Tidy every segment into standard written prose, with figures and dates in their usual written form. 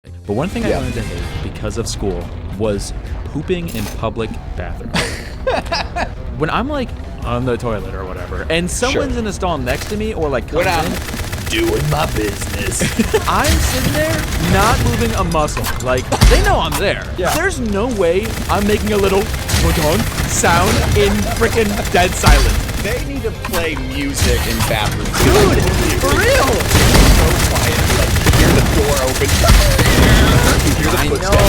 But one thing I learned to hate because of school was pooping in public bathrooms. When I'm like on the toilet or whatever, and someone's in the stall next to me or like comes in, doing my business. I'm sitting there not moving a muscle. Like, they know I'm there. Yeah. There's no way I'm making a little sound in freaking dead silence. They need to play music in bathrooms. Dude, for real. It's so quiet. Like, you hear the door open. You hear the footsteps.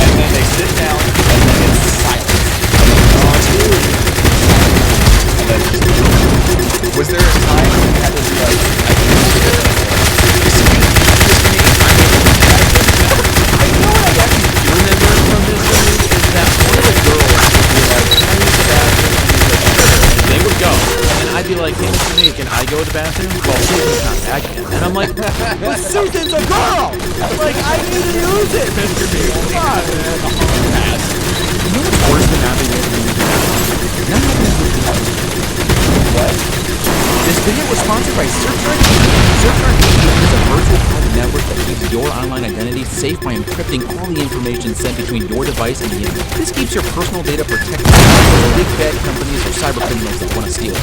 And then they sit down, and then it's silent. And then just, was there a time when you had to be like, I can't do it anymore? I know what I actually do remember from this movie is that one of the girls would be like, I use the bathroom, and they would go. And I'd be like, hey, Mr. Meek, can I go to the bathroom? Well, Susan's not back yet. And I'm like, but Susan's a girl! I'm like, I need to use it, Mr. Meek. Come on, man. You know what's worse than not being able to use the bathroom? Not having a what? This video was sponsored by SurfShark. SurfShark is a virtual private network that keeps your online identity safe by encrypting all the information sent between your device and the internet. This keeps your personal data protected from big bad companies or cyber criminals that want to steal it.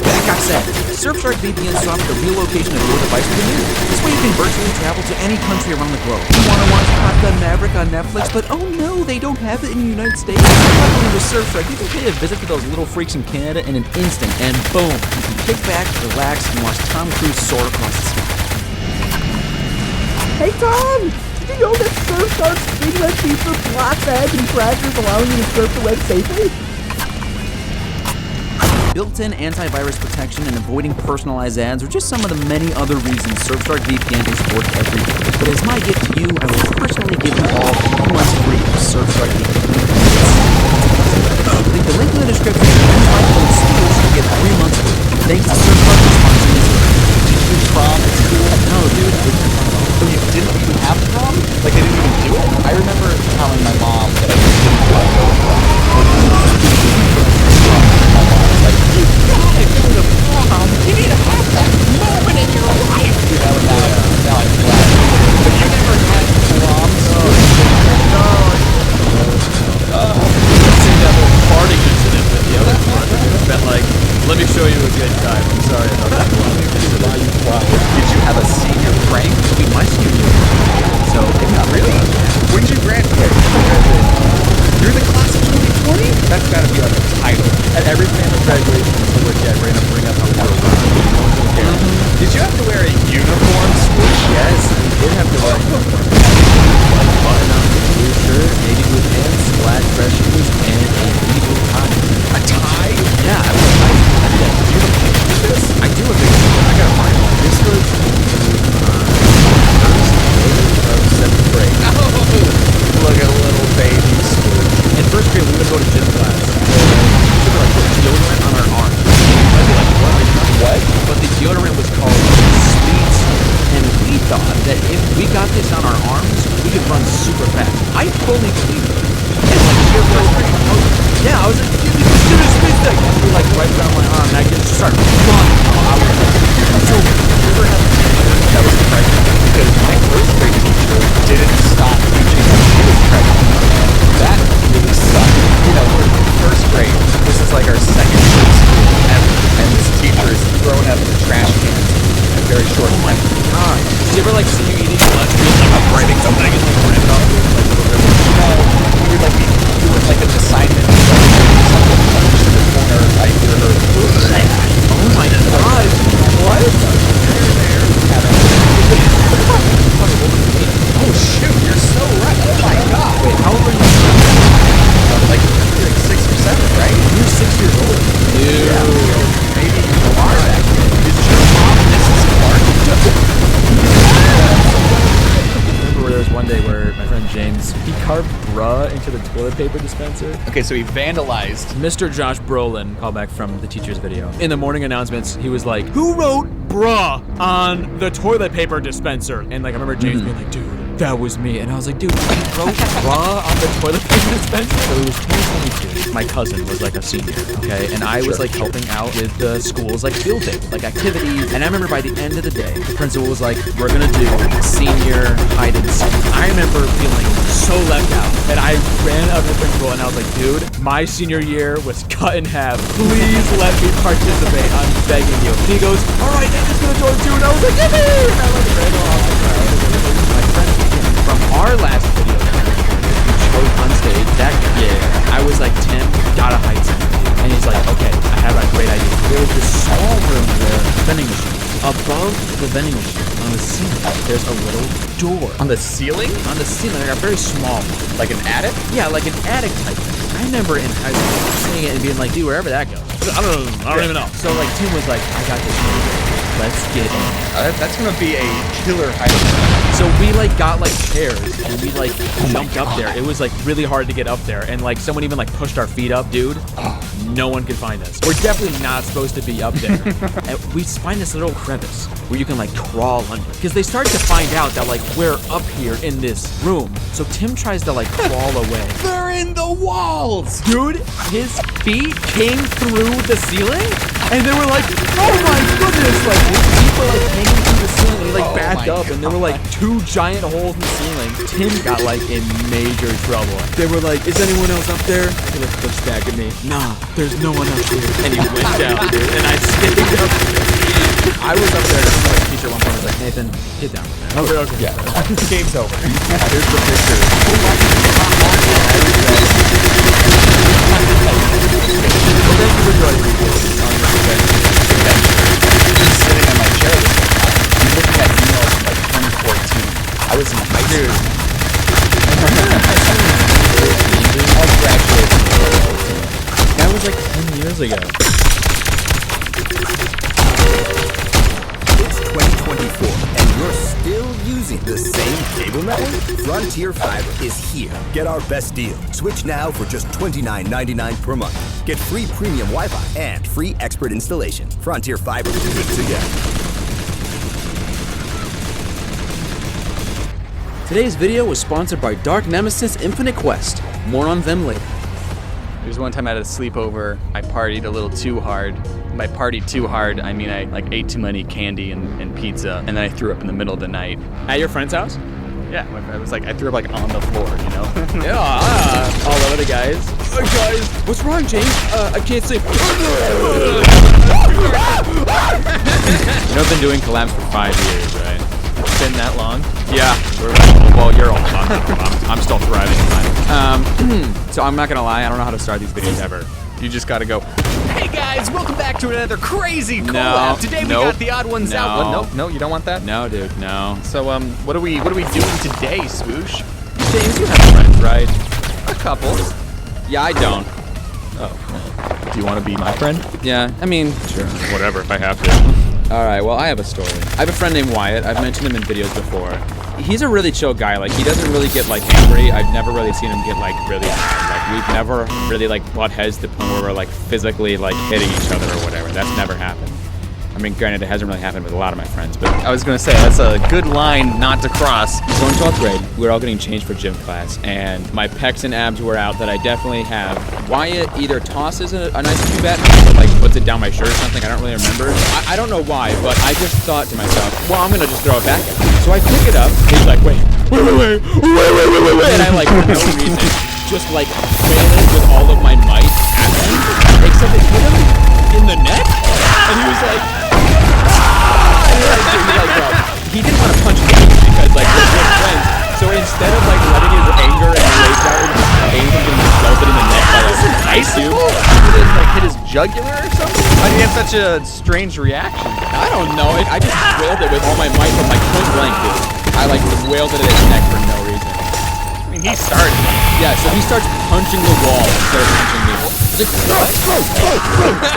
Back I said, SurfShark VPN swaps the real location of your device with the internet. This way you can virtually travel to any country around the globe. You want to watch Top Gun Maverick on Netflix, but oh no, they don't have it in the United States? Luckily with SurfShark, you can pay a visit to those little freaks in Canada in an instant, and boom, you can kick back, relax, and watch Tom Cruise soar across the sky. Hey Tom! Did you know that SurfShark's streamless feature block bags and crashers allowing you to surf the web safely? Built-in antivirus protection and avoiding personalized ads are just some of the many other reasons SurfShark VPN is worth every day. But as my gift to you, I will personally give you all 3 months free of SurfShark VPN. Leave the link in the description and use my code STEELS to get 3 months free. Thanks to SurfShark for sponsoring this video. Did you do prom at school? No, dude. So you didn't even have prom? Like, they didn't even do it? I remember telling my mom that I just didn't want to go to prom. My mom was like, you gotta go to prom. You need to have that moment in your life. You know, now I'm glad. But you never had prom? No. See that whole farting incident with the other one. But like, let me show you a good time. I'm sorry about that. Did you have a senior prank? My senior year. So, Not really. When did you graduate? You're the class of 2020? That's gotta be like a title. at every family graduation, we're going to bring up how we were around. Did you have to wear a uniform swoosh? Yes, we did have to wear a uniform. Like button-up blue shirt, navy blue pants, black dress shoes, and a navy blue tie. A tie? Yeah, I was like, do you have a picture of this? I do have a picture. I gotta find one. This was of 7th grade. Oh, look at little baby swoosh. In 1st grade, we would go to gym class. We would like put deodorant on our arms. I'd be like, what? But the deodorant was called Sweets, and we thought that if we got this on our arms, we could run super fast. I fully believed it. And like, yeah, I was like, dude, this is a Sweets thing. And we like right around my arm, and I just started running. I was like, so never had That was pregnant because my 1st grade teacher didn't stop teaching us she was pregnant. That really sucked. You know, we're in 1st grade. This is like our 2nd year of school ever. And this teacher is throwing up the trash cans in a very short time. God. Did you ever like see you eating lunch and you're like, I'm writing something and like rip it off? No, we were like, we were like an assignment. Something lunch in the corner. I hear her. Oh my God. What? Oh shoot, you're so right. Oh my god. Wait, how old are you? Like, you're like 6 or 7, right? You're 6 years old. Dude. Yeah. Maybe you are back then. Is your mom Mrs. Clark? I remember there was one day where my friend James, he carved bruh into the toilet paper dispenser. Okay, so he vandalized. Mr. Josh Brolin, callback from the teacher's video. In the morning announcements, he was like, who wrote bruh on the toilet paper dispenser? And like, I remember James being like, dude, that was me. And I was like, dude, he wrote raw on the toilet paper dispenser. So it was 2022. My cousin was like a senior, okay? And I was like helping out with the school's like field day, like activities. And I remember by the end of the day, the principal was like, we're gonna do senior hide and seek. I remember feeling so left out. And I ran up to the principal and I was like, dude, my senior year was cut in half. Please let me participate. I'm begging you. And he goes, all right, Nathan's gonna join too. And I was like, give me! And I like ran off the crowd. My friend from our last video we chose on stage that yeah, I was like, Tim, gotta hide something. And he's like, okay, I have a great idea. There was this small room there, vending machine. Above the vending machine, on the ceiling, there's a little door. On the ceiling? On the ceiling, like a very small one. Like an attic? Yeah, like an attic type thing. I remember in high school seeing it and being like, dude, wherever that goes. I don't even know. So like Tim was like, I got this. Let's get in. That's gonna be a killer hiding. So we like got like chairs and we like jumped up there. It was like really hard to get up there, and like someone even like pushed our feet up, dude. No one could find us. We're definitely not supposed to be up there. And we find this little crevice where you can like crawl under, because they start to find out that like we're up here in this room. So Tim tries to like crawl away. They're in the walls! Dude, his feet came through the ceiling, and they were like, oh my goodness! Like his feet were like hanging through the ceiling. He like backed up, and there were like 2 giant holes in the ceiling. Tim got like in major trouble. They were like, is anyone else up there? He like pushed back at me. Nah, there's no one up here. And he went down, dude. And I stayed up there. I was up there, and my teacher at one point was like, Nathan, get down. Okay. Yeah. Game's over. Here's the picture. Well, thank you for joining me on this adventure. Just sitting on my chair this whole time. I'm looking at emails from like 2014. I was in high school. I graduated. That was like 10 years ago. It's 2024, and you're still using the same cable network? Frontier Fiber is here. Get our best deal. Switch now for just $29.99 per month. Get free premium Wi-Fi and free expert installation. Frontier Fiber, good to go. Today's video was sponsored by Dark Nemesis Infinite Quest. More on them later. There was one time I had a sleepover. I partied a little too hard. By partied too hard, I mean I like ate too many candy and pizza, and then I threw up in the middle of the night. At your friend's house? Yeah, I was like, I threw up like on the floor, you know? Yeah, all over the guys. Guys, what's wrong, James? I can't sleep. You know, I've been doing collabs for 5 years, right? It's been that long? Yeah. Well, you're old. I'm still thriving in mine. So I'm not gonna lie, I don't know how to start these videos ever. You just gotta go, hey guys, welcome back to another crazy collab. Today we got the odd ones out. No, you don't want that? No, dude, no. So, what are we doing today, Swoosh? James, you have friends, right? A couple. Yeah, I don't. Oh. Do you want to be my friend? Yeah, I mean, sure. Whatever, if I have to. Alright, well, I have a story. I have a friend named Wyatt. I've mentioned him in videos before. He's a really chill guy. Like, he doesn't really get, like, angry. I've never really seen him get, like, really mad. Like, we've never really, like, butt heads to the point where we're, like, physically, like, hitting each other or whatever. That's never happened. I mean, granted, it hasn't really happened with a lot of my friends, but I was gonna say, that's a good line not to cross. So in 12th grade, we were all getting changed for gym class, and my pecs and abs were out that I definitely have. Wyatt either tosses a nice cube at me or like puts it down my shirt or something. I don't really remember. I don't know why, but I just thought to myself, well, I'm gonna just throw it back at him. So I pick it up. He's like, wait. And I like, for no reason, just like wailing with all of my might at him, except it hit him in the neck, and he was like, he didn't want to punch me because like we're good friends. So instead of like letting his anger and rage out into pain from getting melted in the neck by an ice cube, He didn't like hit his jugular or something? Why do you have such a strange reaction? I don't know. I just wailed it with all my might from like point blank, dude. I like wailed it at his neck for no reason. I mean, he started it. Yeah, so he starts punching the wall instead of punching me. It's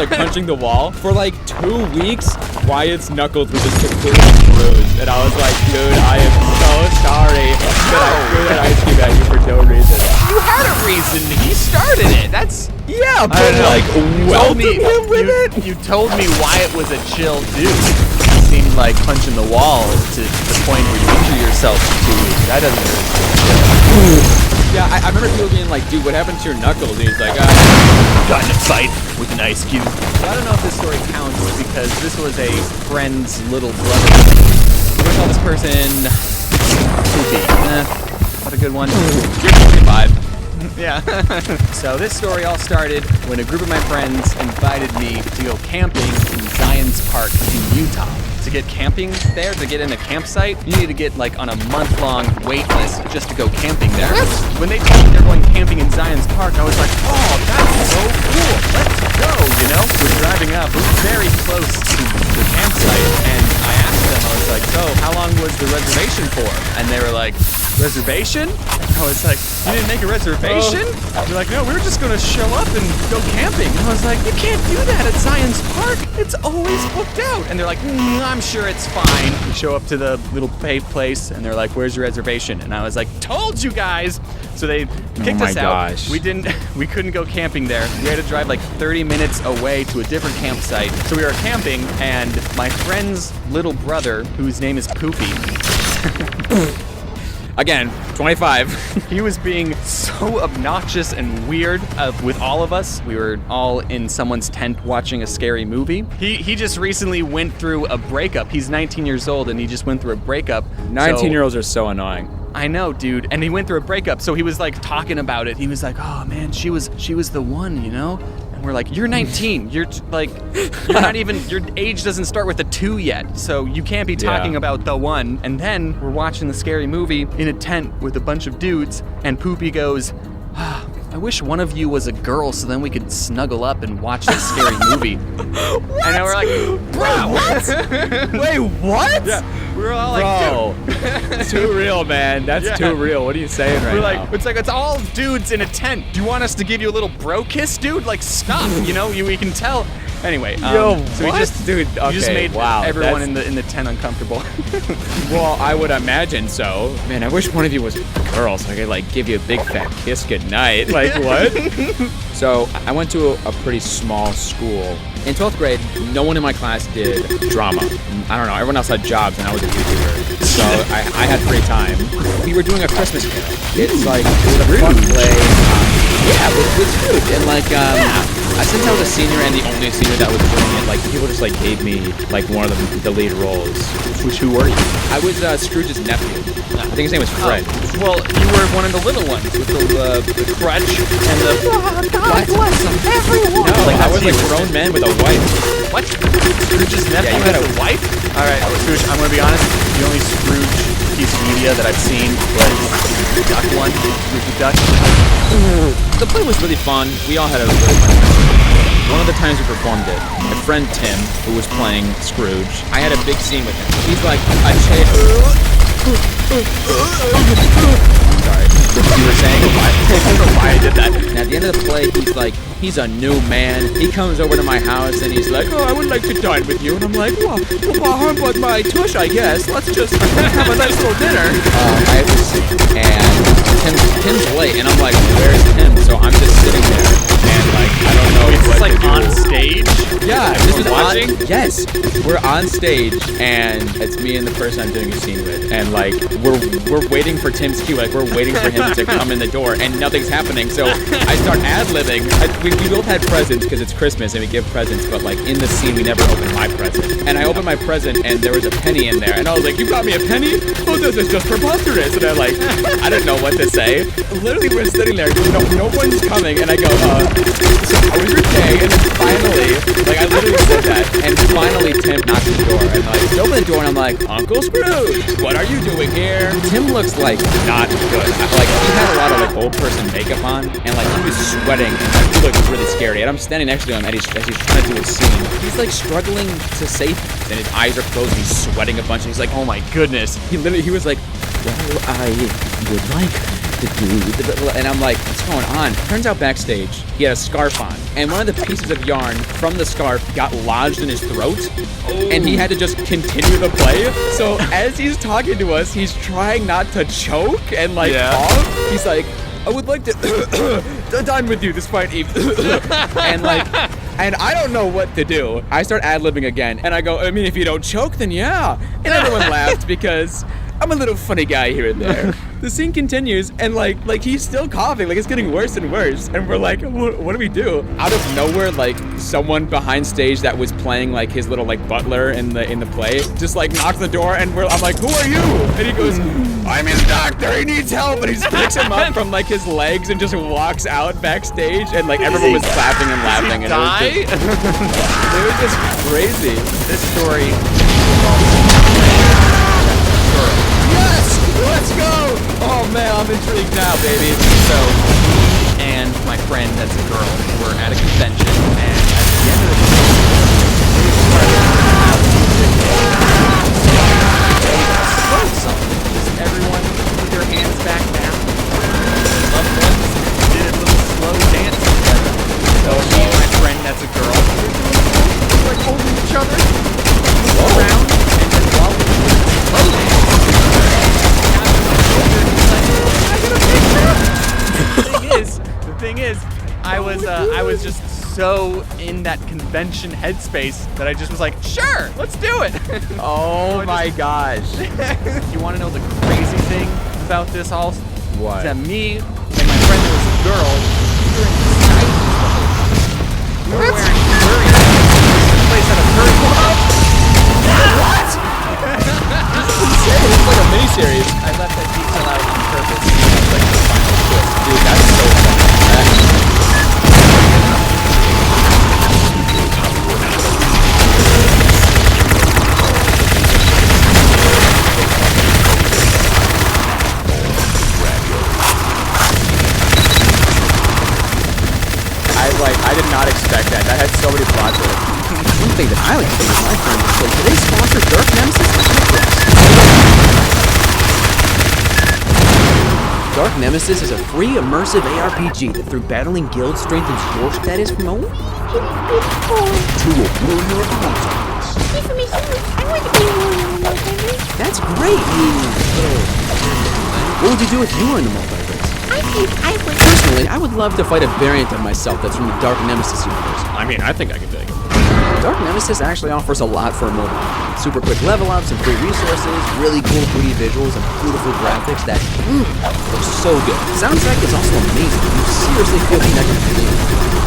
like punching the wall. For like 2 weeks, Wyatt's knuckles were just completely bruised. And I was like, dude, I am so sorry that I threw that ice cube at you for no reason. You had a reason. He started it. That's... Yeah, but like, welcome him with it. You told me Wyatt was a chill dude. It seemed like punching the wall to the point where you injure yourself for 2 weeks. That doesn't hurt. Yeah, I remember people being like, dude, what happened to your knuckles? And he's like, Got in a fight with an ice cube. I don't know if this story counts because this was a friend's little brother. We're gonna call this person Poopy. What a good one. You're 5. Yeah. So this story all started when a group of my friends invited me to go camping in Zions Park in Utah. To get camping there, to get in a campsite, you need to get like on a month-long wait list just to go camping there. When they told me they're going camping in Zions Park, I was like, oh, that's so cool. Let's go, you know? We're driving up. We're very close to the campsite, and I asked them, I was like, so how long was the reservation for? And they were like, reservation? I was like, you didn't make a reservation? They're like, no, we were just gonna show up and go camping. And I was like, you can't do that at Zions Park. It's always booked out. And they're like, I'm sure it's fine. We show up to the little place and they're like, where's your reservation? And I was like, told you guys. So they kicked us out. Gosh. We couldn't go camping there. We had to drive like 30 minutes away to a different campsite. So we were camping and my friend's little brother, whose name is Poopy, Again, 25. he was being so obnoxious and weird with all of us. We were all in someone's tent watching a scary movie. He just recently went through a breakup. He's 19 years old and he just went through a breakup. 19-year-olds are so annoying. I know, dude. And he went through a breakup, so he was like talking about it. He was like, oh man, she was the one, you know? And we're like, you're 19. You're not even, your age doesn't start with a 2 yet. So you can't be talking about the one. And then we're watching the scary movie in a tent with a bunch of dudes, and Poopy goes, I wish one of you was a girl so then we could snuggle up and watch this scary movie. What? And then we're like, bro, what? Wait, what? Yeah, we were all like, Bro, dude. too real, man. That's too real. What are you saying right We're now? like, it's all dudes in a tent. Do you want us to give you a little bro kiss, dude? Like, stop. You know, we can tell. Anyway, Yo, so we what? just made everyone in the tent uncomfortable. Well, I would imagine so. Man, I wish one of you was a girl so I could like give you a big fat kiss goodnight. Like what? So I went to a pretty small school. In 12th grade, no one in my class did drama. I don't know, everyone else had jobs and I was a YouTuber. So I had free time. We were doing a Christmas carol. It's like, it was a fun play. Yeah, with Scrooge. And like, since I was a senior and the only senior that was doing it, like people just like gave me like one of the lead roles. Who were you? I was Scrooge's nephew. I think his name was Fred. Well, you were one of the little ones with the crutch and the... God bless everyone. No, I was like grown man with a wife. What? Scrooge's nephew you has a wife? All right, Scrooge, I'm going to be honest. The only Scrooge piece of media that I've seen was the duck one, Scrooge the duck. The play was really fun. We all had a really fun time. One of the times we performed it, my friend Tim, who was playing Scrooge, I had a big scene with him. He's like, sorry. You were saying why? I don't know why I did that. And at the end of the play, he's like, he's a new man. He comes over to my house and he's like, oh, I would like to dine with you. And I'm like, well, but my tush, I guess. Let's just have a nice little dinner. I have to sing, and Tim's late, and I'm like, where's Tim? So I'm just sitting there, and like, I don't know It's what like to do. on stage? Yeah, this was watching? Yes, we're on stage, and it's me and the person I'm doing a scene with, and like we're waiting for Tim's cue, like we're waiting for him to come in the door, and nothing's happening. So I start ad-libbing. We both had presents because it's Christmas and we give presents, but like in the scene we never opened my present. And I opened my present and there was a penny in there, and I was like, "You got me a penny? Oh, this is just preposterous!" And I'm like, I don't know what to say. Literally, we're sitting there, no one's coming, and I go, "So how was your day?" And then finally, like I literally said that, and finally Tim knocks on the door, and like I open the door, and I'm like, "Uncle Scrooge, what are you doing here?" Tim looks like not good. Like he had a lot of like old person makeup on, and like he was sweating, and like he looked really scary. And I'm standing next to him, and as he's trying to do his scene, he's like struggling to say things, and his eyes are closed, and he's sweating a bunch, and he's like, Oh my goodness. he was like, well, I would like to do, and I'm like, what's going on? Turns out backstage, he had a scarf on, and one of the pieces of yarn from the scarf got lodged in his throat, and he had to just continue the play. So as he's talking to us, he's trying not to choke and like cough. He's like, I would like to dine with you this fine evening. And I don't know what to do. I start ad-libbing again, and I go, I mean, if you don't choke, then yeah. And everyone laughed because I'm a little funny guy here and there. The scene continues, and like he's still coughing, like it's getting worse and worse. And we're like, what do we do? Out of nowhere, like someone behind stage that was playing like his little like butler in the play, just like knocks on the door, and I'm like, who are you? And he goes, I'm his doctor. He needs help. And he picks him up from like his legs and just walks out backstage, and like everyone was clapping and laughing. And it was just crazy. This story. Yes! Let's go! Oh man, I'm intrigued now, baby. So, me and my friend that's a girl were at a convention, and at the end of the just everyone put their hands back down. Loved ones did a little slow dance together. So me and my friend that's a girl, like holding each other, look around, and then while we were doing the slow dance, the thing is, I was just so in that convention headspace that I just was like, sure, let's do it. Oh my gosh. You want to know the crazy thing about this all? What? That me and my friend that was a girl, we were in disguises. We were wearing furry. This place had a furry club. What? It's like a miniseries. I left that detail out on purpose. It's like the final twist. Dude, that's so funny. I did not expect that. That had so many plots in it. One thing that I like to do with my friends is play today's sponsor, Dark Nemesis. Dark Nemesis is a free, immersive ARPG that, through battling guilds, strengthens your status from a To a warrior outcast. I want to be a warrior in multiverse. That's great, you little... What would you do if you were in the multiverse? I think I would. Personally, I would love to fight a variant of myself that's from the Dark Nemesis universe. I mean, I think I can take it. Dark Nemesis actually offers a lot for a mobile. Super quick level ups and free resources, really cool 3D visuals, and beautiful graphics that are so good. Soundtrack is also amazing. You seriously feel connected to the game.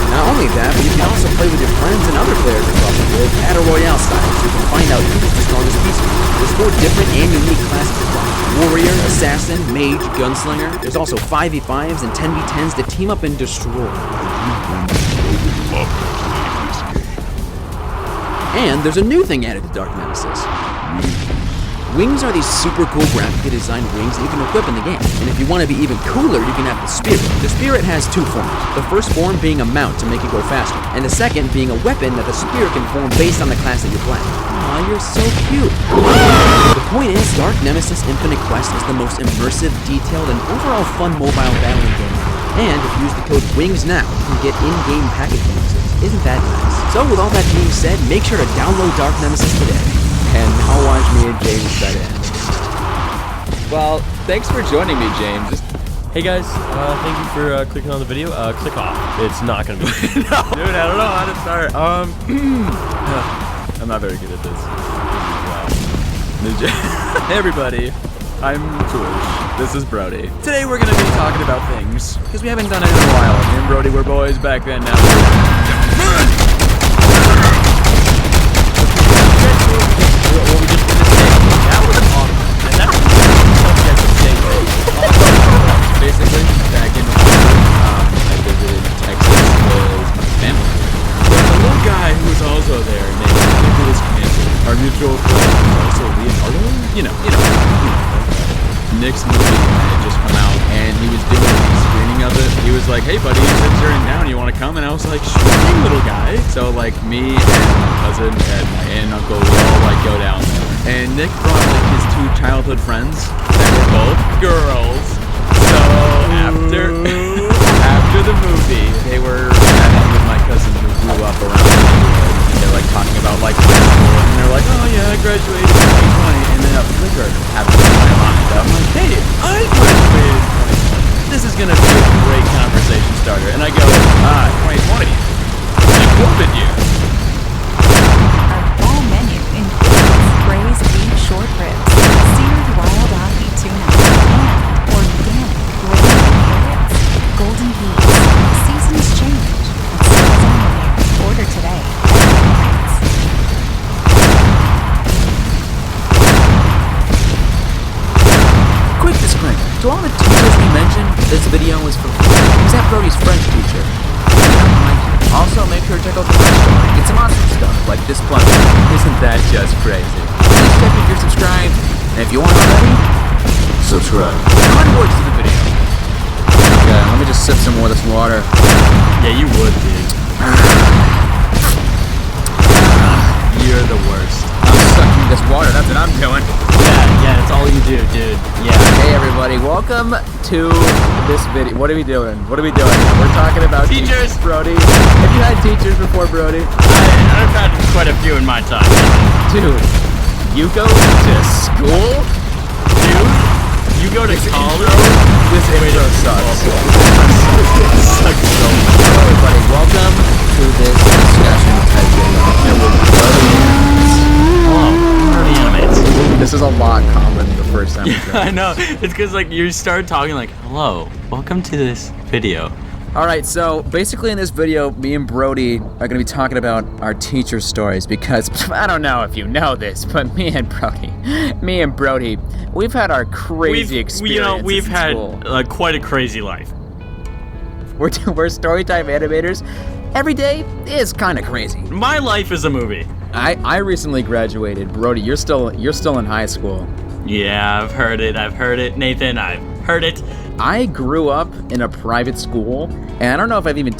Not only that, but you can also play with your friends and other players across the world, Battle Royale style, so you can find out who's the strongest piece. There's 4 different and unique classes to play. Warrior, Assassin, Mage, Gunslinger. There's also 5v5s and 10v10s to team up and destroy. And there's a new thing added to Dark Nemesis. Wings are these super cool graphically designed wings that you can equip in the game. And if you want to be even cooler, you can have the Spirit. The Spirit has 2 forms. The first form being a mount to make it go faster, and the second being a weapon that the Spirit can form based on the class that you're playing. Aw, you're so cute. The point is, Dark Nemesis Infinite Quest is the most immersive, detailed, and overall fun mobile battling game. And if you use the code WINGS now, you can get in-game package bonuses. Isn't that nice? So with all that being said, make sure to download Dark Nemesis today. And now watch me and James bet in. Well, thanks for joining me, James. Hey guys, thank you for clicking on the video. Click off. It's not gonna be. No. Dude, I don't know how to start. I'm not very good at this. Hey everybody, I'm Foolish. This is Brody. Today we're gonna be talking about things, because we haven't done it in a while. Me and Brody were boys back then now. That was awesome. And that's something I could say. Basically, back in I visited Texas with my family. There's a little guy who was also there named Nicholas Cantor. Our mutual friend was also Leonardo. You know. Nick's movie had just come out, and he was doing a screening of it. He was like, hey buddy, since you're in town, you want to come? And I was like, sure thing, little guy. So like me and my cousin and my aunt and uncle, we all like go down there. And Nick brought like his 2 childhood friends that were both girls. So after the movie, they were chatting with my cousin who grew up around the neighborhood. And they're like talking about like high school, and they're like, oh yeah, I graduated in 2020. And then a flicker happened in my mind. I'm like, hey, I graduated in 2020. This is gonna be a great conversation starter. And I go, 2020, the COVID year. Our fall menu includes braised beef short ribs, seared wild disclaimer. To all the teachers we mentioned, this video is for free, except Brody's French teacher. Also, make sure to check out the French store and get some awesome stuff like this plug. Isn't that just crazy? Please check if you're subscribed, and if you aren't already, subscribe. Onwards to the video. Okay, let me just sip some more of this water. Yeah, you would, dude. You're the worst. I'm sucking this water, that's what I'm doing. Yeah, that's all you do, dude. Yeah. Hey everybody, welcome to this video. What are we doing? We're talking about Teachers. Brody. Have you had teachers before, Brody? I've had quite a few in my time. Dude, you go to school? Dude, you go to college? This intro sucks. Sucks so much. Hello everybody, welcome to this discussion type video with Brody. Party animates. This is a lot calmer than the first time we did. I know. It's because like you start talking like, hello, welcome to this video. Alright, so basically in this video, me and Brody are going to be talking about our teacher stories because, I don't know if you know this, but me and Brody, we've had our crazy experiences We've in had school. quite a crazy life. We're storytime animators. Every day is kind of crazy. My life is a movie. I recently graduated. Brody, you're still in high school. Yeah, I've heard it. Nathan, I've heard it. I grew up in a private school, and I don't know if I've even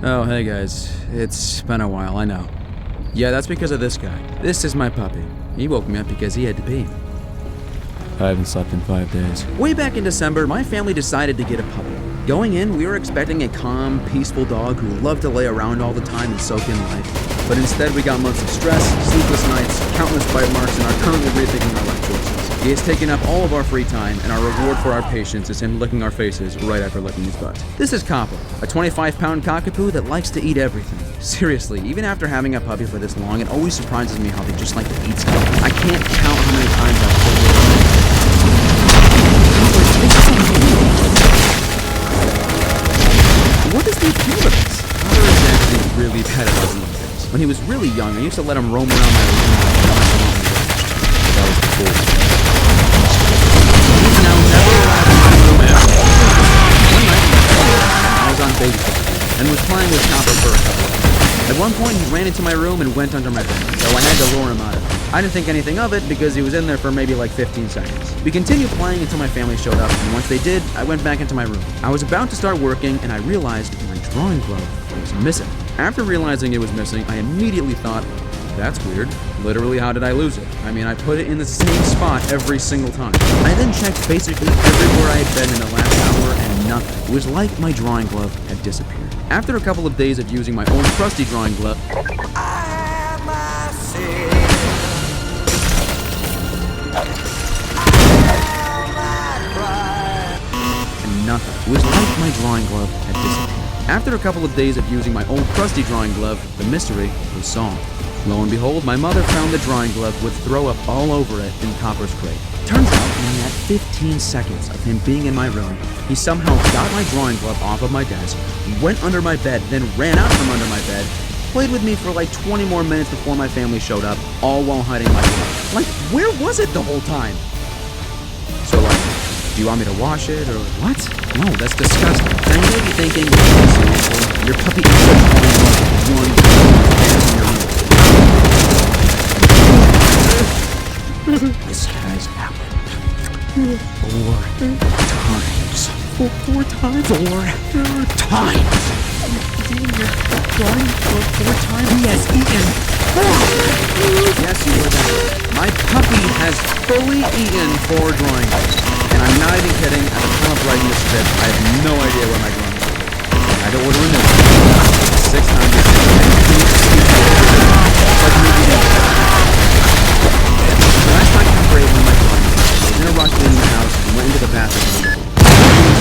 Oh, hey guys. It's been a while, I know. Yeah, that's because of this guy. This is my puppy. He woke me up because he had to pee. I haven't slept in 5 days. Way back in December, my family decided to get a puppy. Going in, we were expecting a calm, peaceful dog who loved to lay around all the time and soak in life. But instead, we got months of stress, sleepless nights, countless bite marks, and are currently rethinking our life choices. He has taken up all of our free time, and our reward for our patience is him licking our faces right after licking his butt. This is Copper, a 25-pound cockapoo that likes to eat everything. Seriously, even after having a puppy for this long, it always surprises me how they just like to eat stuff. I can't count how many times I've told you. What is the appeal of this? Copper is actually really bad at eating things. When he was really young, I used to let him roam around my room. That was cool. He's now never allowed in my room ever. One night, I was on babysitting and was playing with Copper for a couple of minutes. At one point, he ran into my room and went under my bed, so I had to lure him out of it. I didn't think anything of it because he was in there for maybe like 15 seconds. We continued playing until my family showed up, and once they did, I went back into my room. I was about to start working, and I realized my drawing glove was missing. After realizing it was missing, I immediately thought, that's weird. Literally, how did I lose it? I mean, I put it in the same spot every single time. I then checked basically everywhere I had been in the last hour, and nothing. It was like my drawing glove had disappeared. After a couple of days of using my old trusty drawing glove, nothing. It was like my drawing glove had disappeared. After a couple of days of using my old trusty drawing glove, the mystery was solved. Lo and behold, my mother found the drawing glove with throw up all over it in Copper's crate. Turns out, in that 15 seconds of him being in my room, he somehow got my drawing glove off of my desk, went under my bed, then ran out from under my bed, played with me for like 20 more minutes before my family showed up, all while hiding my glove. Like, where was it the whole time? So like, do you want me to wash it, or what? No, that's disgusting. And I may be thinking, seriously, your puppy is just one This has happened 4 times. 4 times? 4 times! You've eaten your drawing glove 4 times? He has eaten 4! Yes, you heard that. My puppy has fully eaten 4 drawing gloves. And I'm not even kidding, at the time of writing this script, I have no idea where my drawing glove is. I had to order a new one. 6 times. Like me eating. The last time Copper ate one of my drawing glove, I was in a rush leaving the house and went into the bathroom.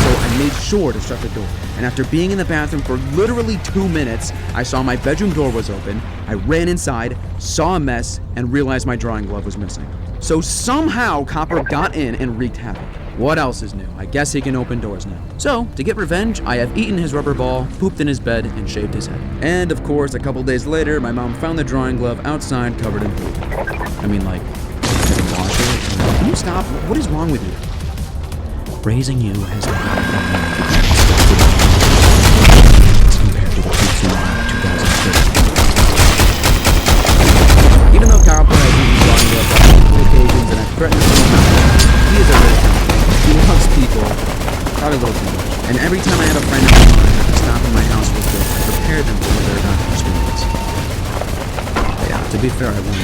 So I made sure to shut the door. And after being in the bathroom for literally 2 minutes, I saw my bedroom door was open. I ran inside, saw a mess, and realized my drawing glove was missing. So somehow Copper got in and wreaked havoc. What else is new? I guess he can open doors now. So, to get revenge, I have eaten his rubber ball, pooped in his bed, and shaved his head. And of course, a couple days later, my mom found the drawing glove outside covered in poop. I mean, like, I didn't wash it. stop. What is wrong with you? Raising you has not been compared to the treats you had in 2003. Even though Copper has eaten drawing gloves on multiple occasions and has threatened to throw him out, he is a real champion. He loves people, probably a little too much. And every time I had a friend in my mind that could stop in my house with this, I prepared them for what they're about to experience. Yeah, to be fair, I won't.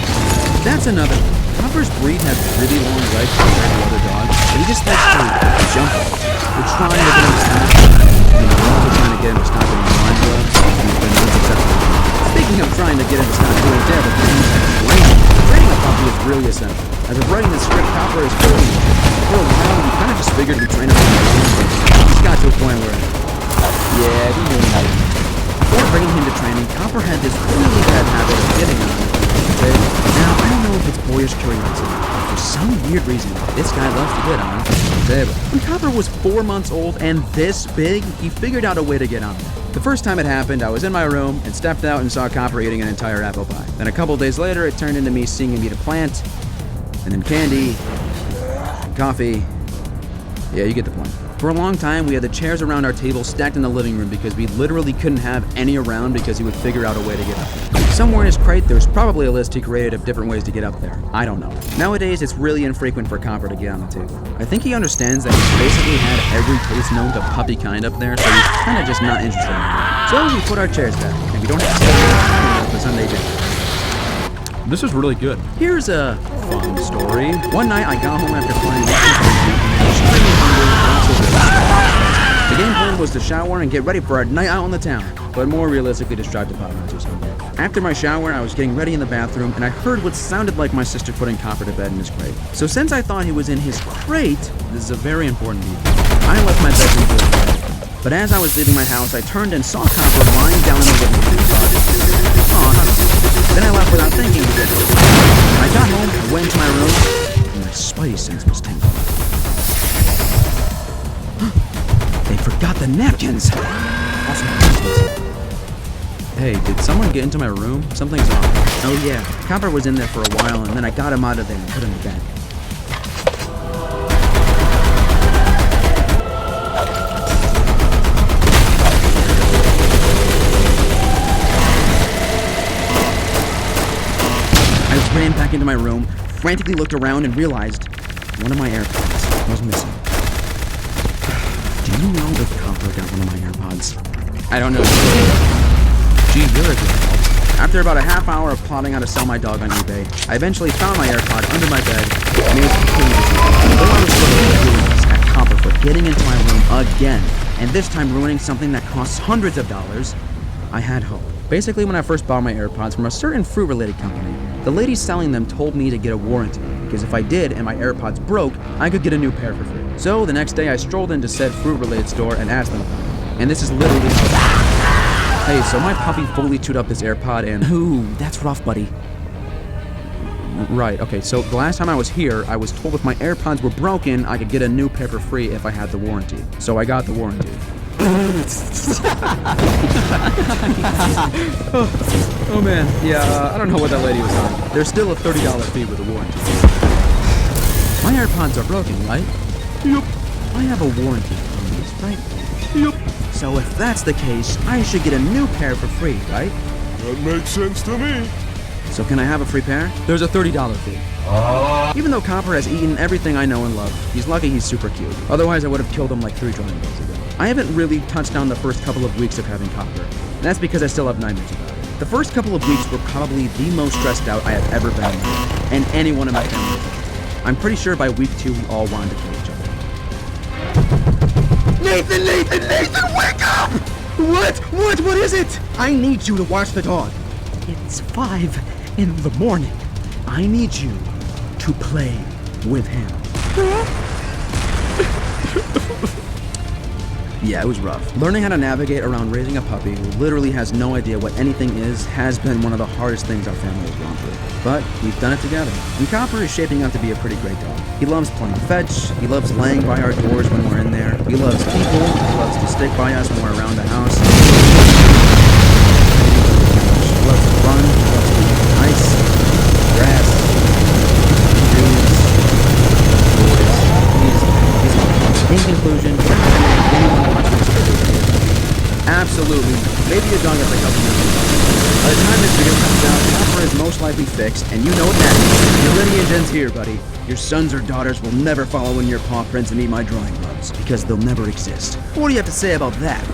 That's another. Copper's breed has really long legs compared to other dogs, but he just likes to jump on it. We're trying to get him to stop. We're also trying to get him to stop eating drawing gloves, and he's been unsuccessful. Speaking of trying to get him to stop doing terrible things, training a puppy is really essential. As of writing this script, Copper is 40. For a while, we kind of just figured we'd train him on our own, but he's got to a point where, yeah, he knew how to. Before bringing him to training, Copper had this really bad habit of getting on it. Now, I don't know if it's boyish curiosity, but for some weird reason, this guy loves to get on Zebra. When Copper was 4 months old and this big, he figured out a way to get on it. The first time it happened, I was in my room and stepped out and saw Copper eating an entire apple pie. Then a couple days later, it turned into me seeing him eat a plant, and then candy, coffee. Yeah, you get the point. For a long time, we had the chairs around our table stacked in the living room because we literally couldn't have any around because he would figure out a way to get up there. Somewhere in his crate, there's probably a list he created of different ways to get up there. I don't know. Nowadays, it's really infrequent for Copper to get on the table. I think he understands that he's basically had every taste known to puppy kind up there, so he's kind of just not interested in it. So we put our chairs back, and we don't have to sit around for Sunday dinner. This is really good. Here's a fun story. One night, I got home after playing extremely hungry. The game plan was to shower and get ready for a night out on the town, but more realistically just drive to Potter's or something. After my shower, I was getting ready in the bathroom, and I heard what sounded like my sister putting Copper to bed in his crate. So since I thought he was in his crate, this is a very important detail, I left my bedroom for the bed. But as I was leaving my house, I turned and saw Copper lying down in the living room. Then I left without thinking. When I got home, I went into my room, and my spidey sense was tingling. They forgot the napkins! Also, hey, did someone get into my room? Something's wrong. Oh yeah, Copper was in there for a while, and then I got him out of there and put him to bed. I ran back into my room, frantically looked around, and realized one of my AirPods was missing. Do you know if Copper got one of my AirPods? I don't know. Gee, you're a good help. After about a half hour of plotting how to sell my dog on eBay, I eventually found my AirPod under my bed, and it was completely disappointing. Though I was totally furious at Copper for getting into my room again, and this time ruining something that costs hundreds of dollars, I had hope. Basically, when I first bought my AirPods from a certain fruit-related company, the lady selling them told me to get a warranty, because if I did and my AirPods broke, I could get a new pair for free. So the next day I strolled into said fruit-related store and asked them about it. And this is literally how. Hey, so my puppy fully chewed up this AirPod and... Ooh, that's rough, buddy. Right, okay, so the last time I was here, I was told if my AirPods were broken, I could get a new pair for free if I had the warranty. So I got the warranty. Oh man, yeah, I don't know what that lady was on. There's still a $30 fee with a warranty. My AirPods are broken, right? Yep. I have a warranty on these, right? Yep. So if that's the case, I should get a new pair for free, right? That makes sense to me. So can I have a free pair? There's a $30 fee. Even though Copper has eaten everything I know and love, he's lucky he's super cute. Otherwise, I would have killed him like 3 drawing days ago. I haven't really touched on the first couple of weeks of having Copper, and that's because I still have nightmares about it. The first couple of weeks were probably the most stressed out I have ever been in, and anyone in my family. I'm pretty sure by week 2 we all wanted to kill each other. Nathan, wake up! What is it? I need you to watch the dog. It's 5 in the morning. I need you to play with him. Yeah, it was rough. Learning how to navigate around raising a puppy who literally has no idea what anything is has been one of the hardest things our family has gone through. But we've done it together. And Copper is shaping up to be a pretty great dog. He loves playing fetch, he loves laying by our doors when we're in there, he loves people, he loves to stick by us when we're around the house. He loves to run, he loves to eat ice, grass, dudes. Maybe your dog has a couple minutes. By the time this video comes out, Copper is most likely fixed, and you know what that means. Your lineage ends here, buddy. Your sons or daughters will never follow in your paw prints and eat my drawing gloves, because they'll never exist. What do you have to say about that?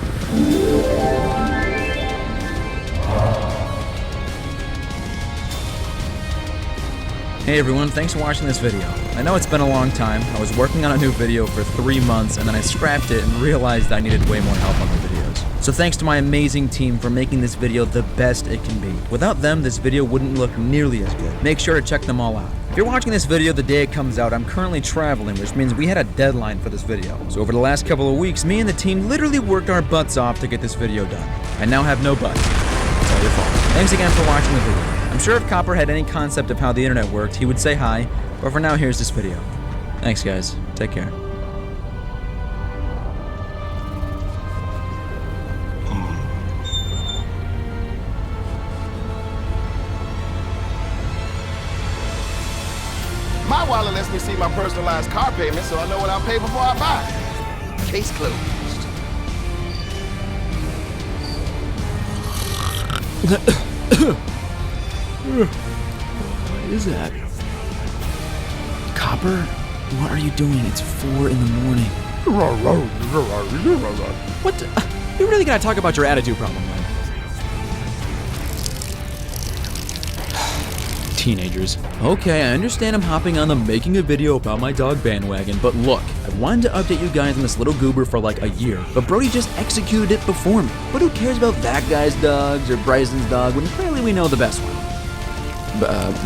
Hey everyone, thanks for watching this video. I know it's been a long time. I was working on a new video for 3 months and then I scrapped it and realized I needed way more help on the videos. So thanks to my amazing team for making this video the best it can be. Without them, this video wouldn't look nearly as good. Make sure to check them all out. If you're watching this video the day it comes out, I'm currently traveling, which means we had a deadline for this video. So over the last couple of weeks, me and the team literally worked our butts off to get this video done. I now have no butt. It's all your fault. Thanks again for watching the video. I'm sure if Copper had any concept of how the internet worked, he would say hi, but for now, here's this video. Thanks, guys. Take care. My wallet lets me see my personalized car payment, so I know what I'll pay before I buy. Case closed. What is that? Copper? What are you doing? It's 4 in the morning. What the? You really gotta talk about your attitude problem, man. Teenagers. Okay, I understand I'm hopping on the making a video about my dog bandwagon, but look, I wanted to update you guys on this little goober for like a year, but Brody just executed it before me. But who cares about that guy's dogs or Bryson's dog when clearly we know the best one?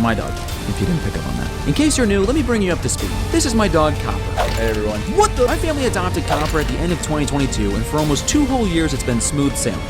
My dog, if you didn't pick up on that. In case you're new, let me bring you up to speed. This is my dog, Copper. Hey everyone. What the? My family adopted Copper at the end of 2022, and for almost 2 whole years it's been smooth sailing.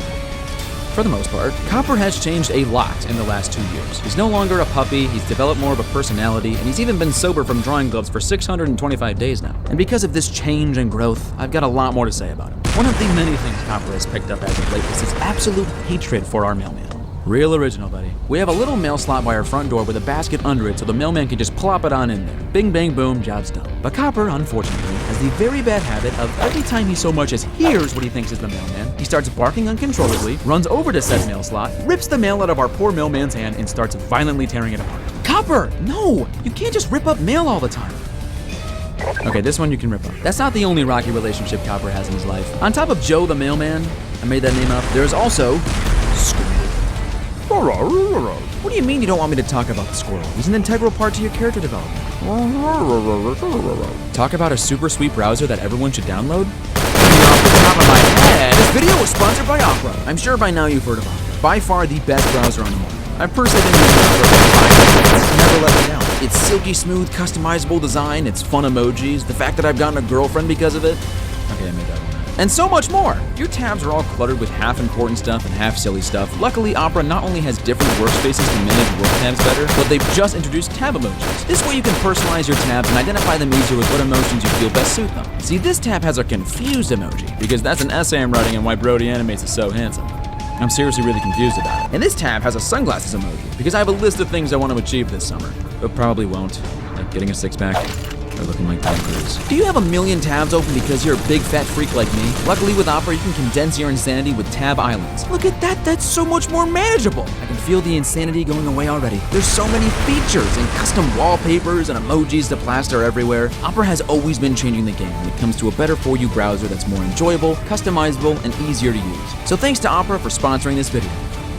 For the most part, Copper has changed a lot in the last 2 years. He's no longer a puppy, he's developed more of a personality, and he's even been sober from drawing gloves for 625 days now. And because of this change and growth, I've got a lot more to say about him. One of the many things Copper has picked up as of late is his absolute hatred for our mailman. Real original, buddy. We have a little mail slot by our front door with a basket under it so the mailman can just plop it on in there. Bing, bang, boom, job's done. But Copper, unfortunately, has the very bad habit of every time he so much as hears what he thinks is the mailman, he starts barking uncontrollably, runs over to said mail slot, rips the mail out of our poor mailman's hand, and starts violently tearing it apart. Copper, no! You can't just rip up mail all the time. Okay, this one you can rip up. That's not the only rocky relationship Copper has in his life. On top of Joe the mailman, I made that name up, there's also Squirrel. What do you mean you don't want me to talk about the squirrel? He's an integral part to your character development. Talk about a super sweet browser that everyone should download? Off the top of my head, this video was sponsored by Opera. I'm sure by now you've heard of Opera. By far the best browser on the market. I've personally been using Opera for 5 years. It's never let me down. It's silky smooth, customizable design, it's fun emojis, the fact that I've gotten a girlfriend because of it. Okay, I made that one. And so much more! Your tabs are all cluttered with half important stuff and half silly stuff. Luckily, Opera not only has different workspaces to manage work tabs better, but they've just introduced tab emojis. This way you can personalize your tabs and identify them easier with what emotions you feel best suit them. See, this tab has a confused emoji, because that's an essay I'm writing on why Brody Animates is so handsome. I'm seriously really confused about it. And this tab has a sunglasses emoji, because I have a list of things I want to achieve this summer, but probably won't, like getting a six-pack. Or looking like Tom Cruise. Do you have a million tabs open because you're a big fat freak like me? Luckily with Opera, you can condense your insanity with tab islands. Look at that, that's so much more manageable. I can feel the insanity going away already. There's so many features and custom wallpapers and emojis to plaster everywhere. Opera has always been changing the game when it comes to a better for you browser that's more enjoyable, customizable, and easier to use. So thanks to Opera for sponsoring this video.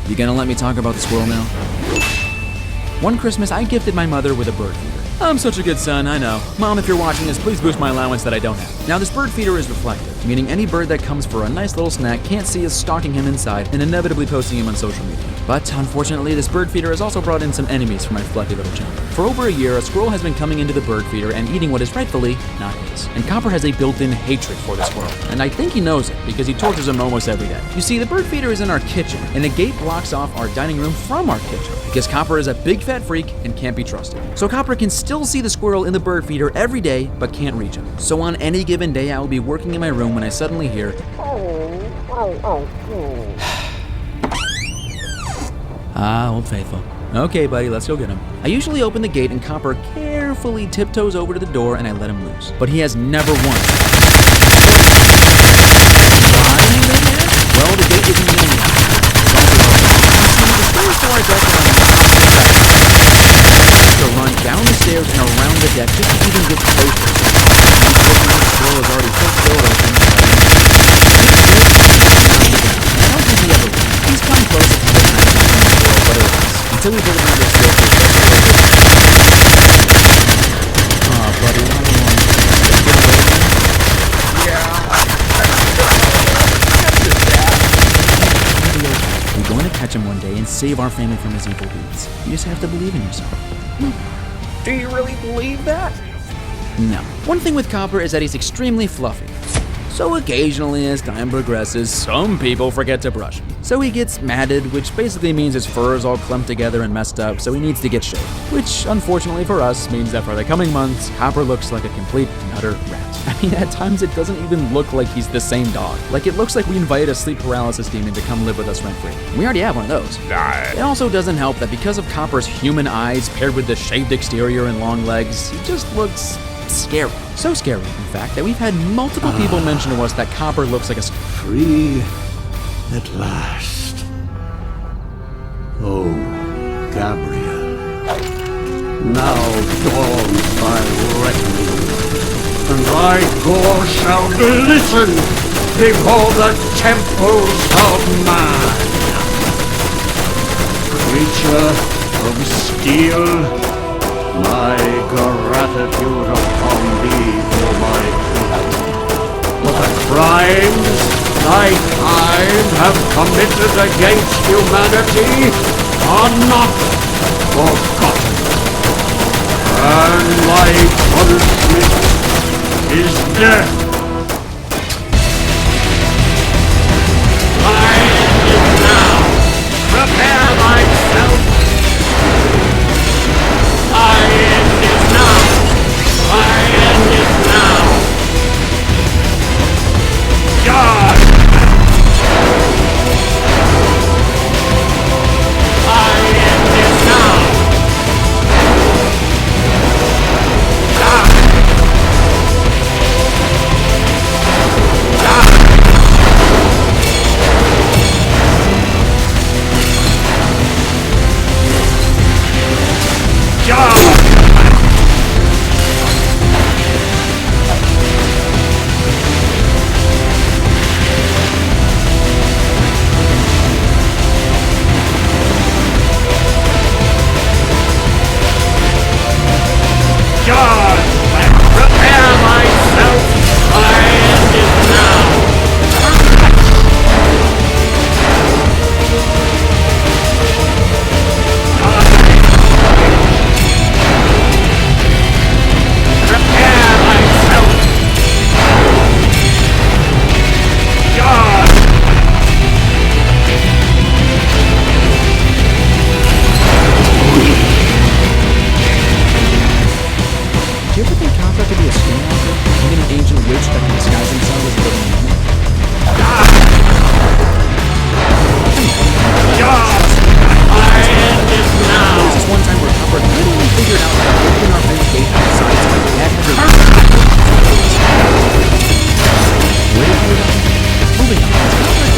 You gonna let me talk about the squirrel now? One Christmas, I gifted my mother with a bird feeder. I'm such a good son, I know. Mom, if you're watching this, please boost my allowance that I don't have. Now, this bird feeder is reflective, meaning any bird that comes for a nice little snack can't see us stalking him inside and inevitably posting him on social media. But unfortunately, this bird feeder has also brought in some enemies for my fluffy little channel. For over a year, a squirrel has been coming into the bird feeder and eating what is rightfully not his. And Copper has a built-in hatred for the squirrel. And I think he knows it, because he tortures him almost every day. You see, the bird feeder is in our kitchen, and a gate blocks off our dining room from our kitchen, because Copper is a big fat freak and can't be trusted. So Copper can still see the squirrel in the bird feeder every day, but can't reach him. So on any given day, I will be working in my room when I suddenly hear Ah, Old Faithful. Okay, buddy, let's go get him. I usually open the gate and Copper carefully tiptoes over to the door and I let him loose. But he has never once. Why, you may ask? Well, the gate isn't even locked. to our deck and to run down the stairs and around the deck just to even get closer. Unfortunately, the door was already fulfilled open. He's come close to the but it was. Until we build another staircase. Aw, buddy, I don't want to. We're going to catch him one day and save our family from his evil deeds. You just have to believe in yourself. Do you really believe that? No. One thing with Copper is that he's extremely fluffy. So occasionally, as time progresses, some people forget to brush him. So he gets matted, which basically means his fur is all clumped together and messed up, so he needs to get shaved. Which, unfortunately for us, means that for the coming months, Copper looks like a complete nutter rat. I mean, at times it doesn't even look like he's the same dog. Like, it looks like we invited a sleep paralysis demon to come live with us rent-free. We already have one of those. It also doesn't help that because of Copper's human eyes paired with the shaved exterior and long legs, he just looks scary. So scary, in fact, that we've had multiple people mention to us that Copper looks like a... Free at last. Oh, Gabriel. Now dawns thy reckoning, and thy gore shall glisten before the temples of man. Creature of steel, my gratitude upon thee for my people. For the crimes thy kind have committed against humanity are not forgotten. And thy punishment is death. Thy end is now. Prepare thyself. My end is now! My end is now! God! My end is now! God! God! God! God! Prepare myself! My end is now! Prepare myself! God! Do you ever think Copper could be a skinwalker? Even an ancient witch that can disguise himself as a living human? God! My end is now! There was this one time where Copper literally figured out how to open our friend's gate outside so we had to moving on. Copper's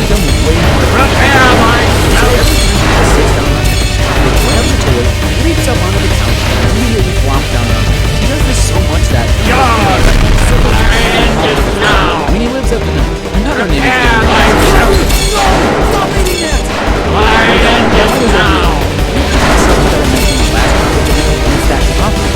done way more. Prepare myself! He grabs the toy, leaps up onto the couch, and immediately flops down on it. He does this so much that... God! My end is now! I mean, he lives up in another name. Prepare myself! No! Stop eating that! My end is now! Something that I mentioned last time, is that Copper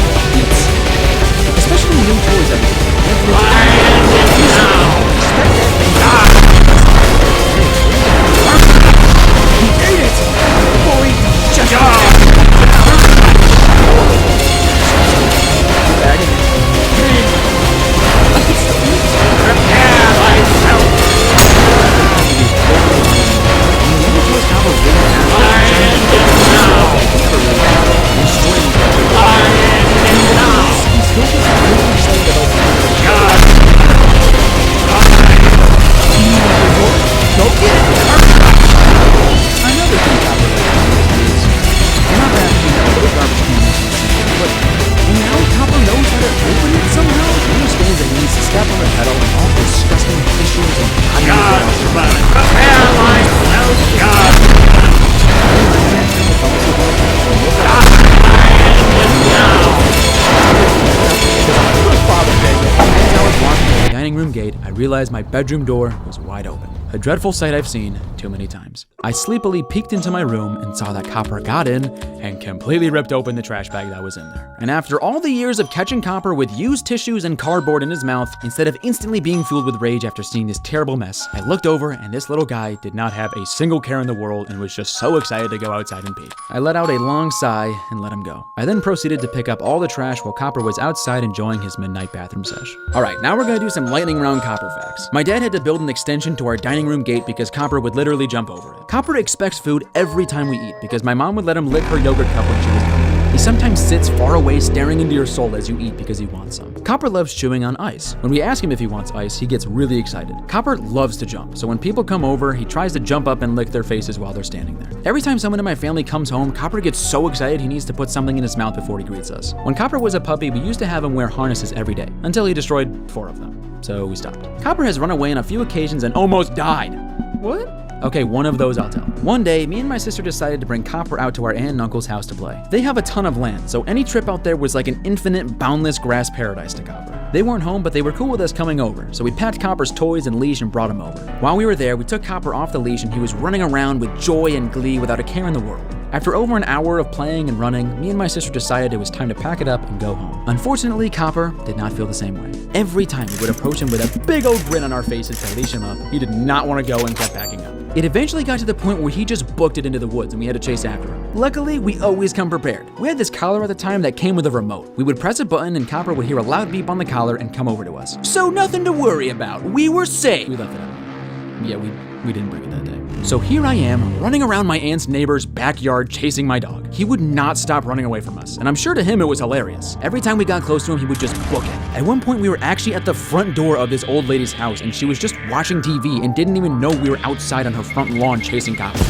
I realized my bedroom door was wide open. A dreadful sight I've seen too many times. I sleepily peeked into my room and saw that Copper got in and completely ripped open the trash bag that was in there. And after all the years of catching Copper with used tissues and cardboard in his mouth, instead of instantly being fueled with rage after seeing this terrible mess, I looked over and this little guy did not have a single care in the world and was just so excited to go outside and pee. I let out a long sigh and let him go. I then proceeded to pick up all the trash while Copper was outside enjoying his midnight bathroom sesh. Alright, now we're gonna do some lightning round Copper facts. My dad had to build an extension to our dining room gate because Copper would literally jump over it. Copper expects food every time we eat because my mom would let him lick her yogurt cup when she was young. He sometimes sits far away staring into your soul as you eat because he wants some. Copper loves chewing on ice. When we ask him if he wants ice, he gets really excited. Copper loves to jump, so when people come over, he tries to jump up and lick their faces while they're standing there. Every time someone in my family comes home, Copper gets so excited he needs to put something in his mouth before he greets us. When Copper was a puppy, we used to have him wear harnesses every day, until he destroyed 4 of them. So we stopped. Copper has run away on a few occasions and almost died. What? Okay, one of those I'll tell. One day, me and my sister decided to bring Copper out to our aunt and uncle's house to play. They have a ton of land, so any trip out there was like an infinite, boundless grass paradise to Copper. They weren't home, but they were cool with us coming over, so we packed Copper's toys and leash and brought him over. While we were there, we took Copper off the leash and he was running around with joy and glee without a care in the world. After over an hour of playing and running, me and my sister decided it was time to pack it up and go home. Unfortunately, Copper did not feel the same way. Every time we would approach him with a big old grin on our faces to leash him up, he did not want to go and kept backing up. It eventually got to the point where he just booked it into the woods and we had to chase after him. Luckily, we always come prepared. We had this collar at the time that came with a remote. We would press a button and Copper would hear a loud beep on the collar and come over to us. So nothing to worry about. We were safe. We left it out. Yeah, we didn't bring it that day. So here I am, running around my aunt's neighbor's backyard chasing my dog. He would not stop running away from us, and I'm sure to him it was hilarious. Every time we got close to him, he would just book it. At one point, we were actually at the front door of this old lady's house, and she was just watching TV and didn't even know we were outside on her front lawn chasing Copper.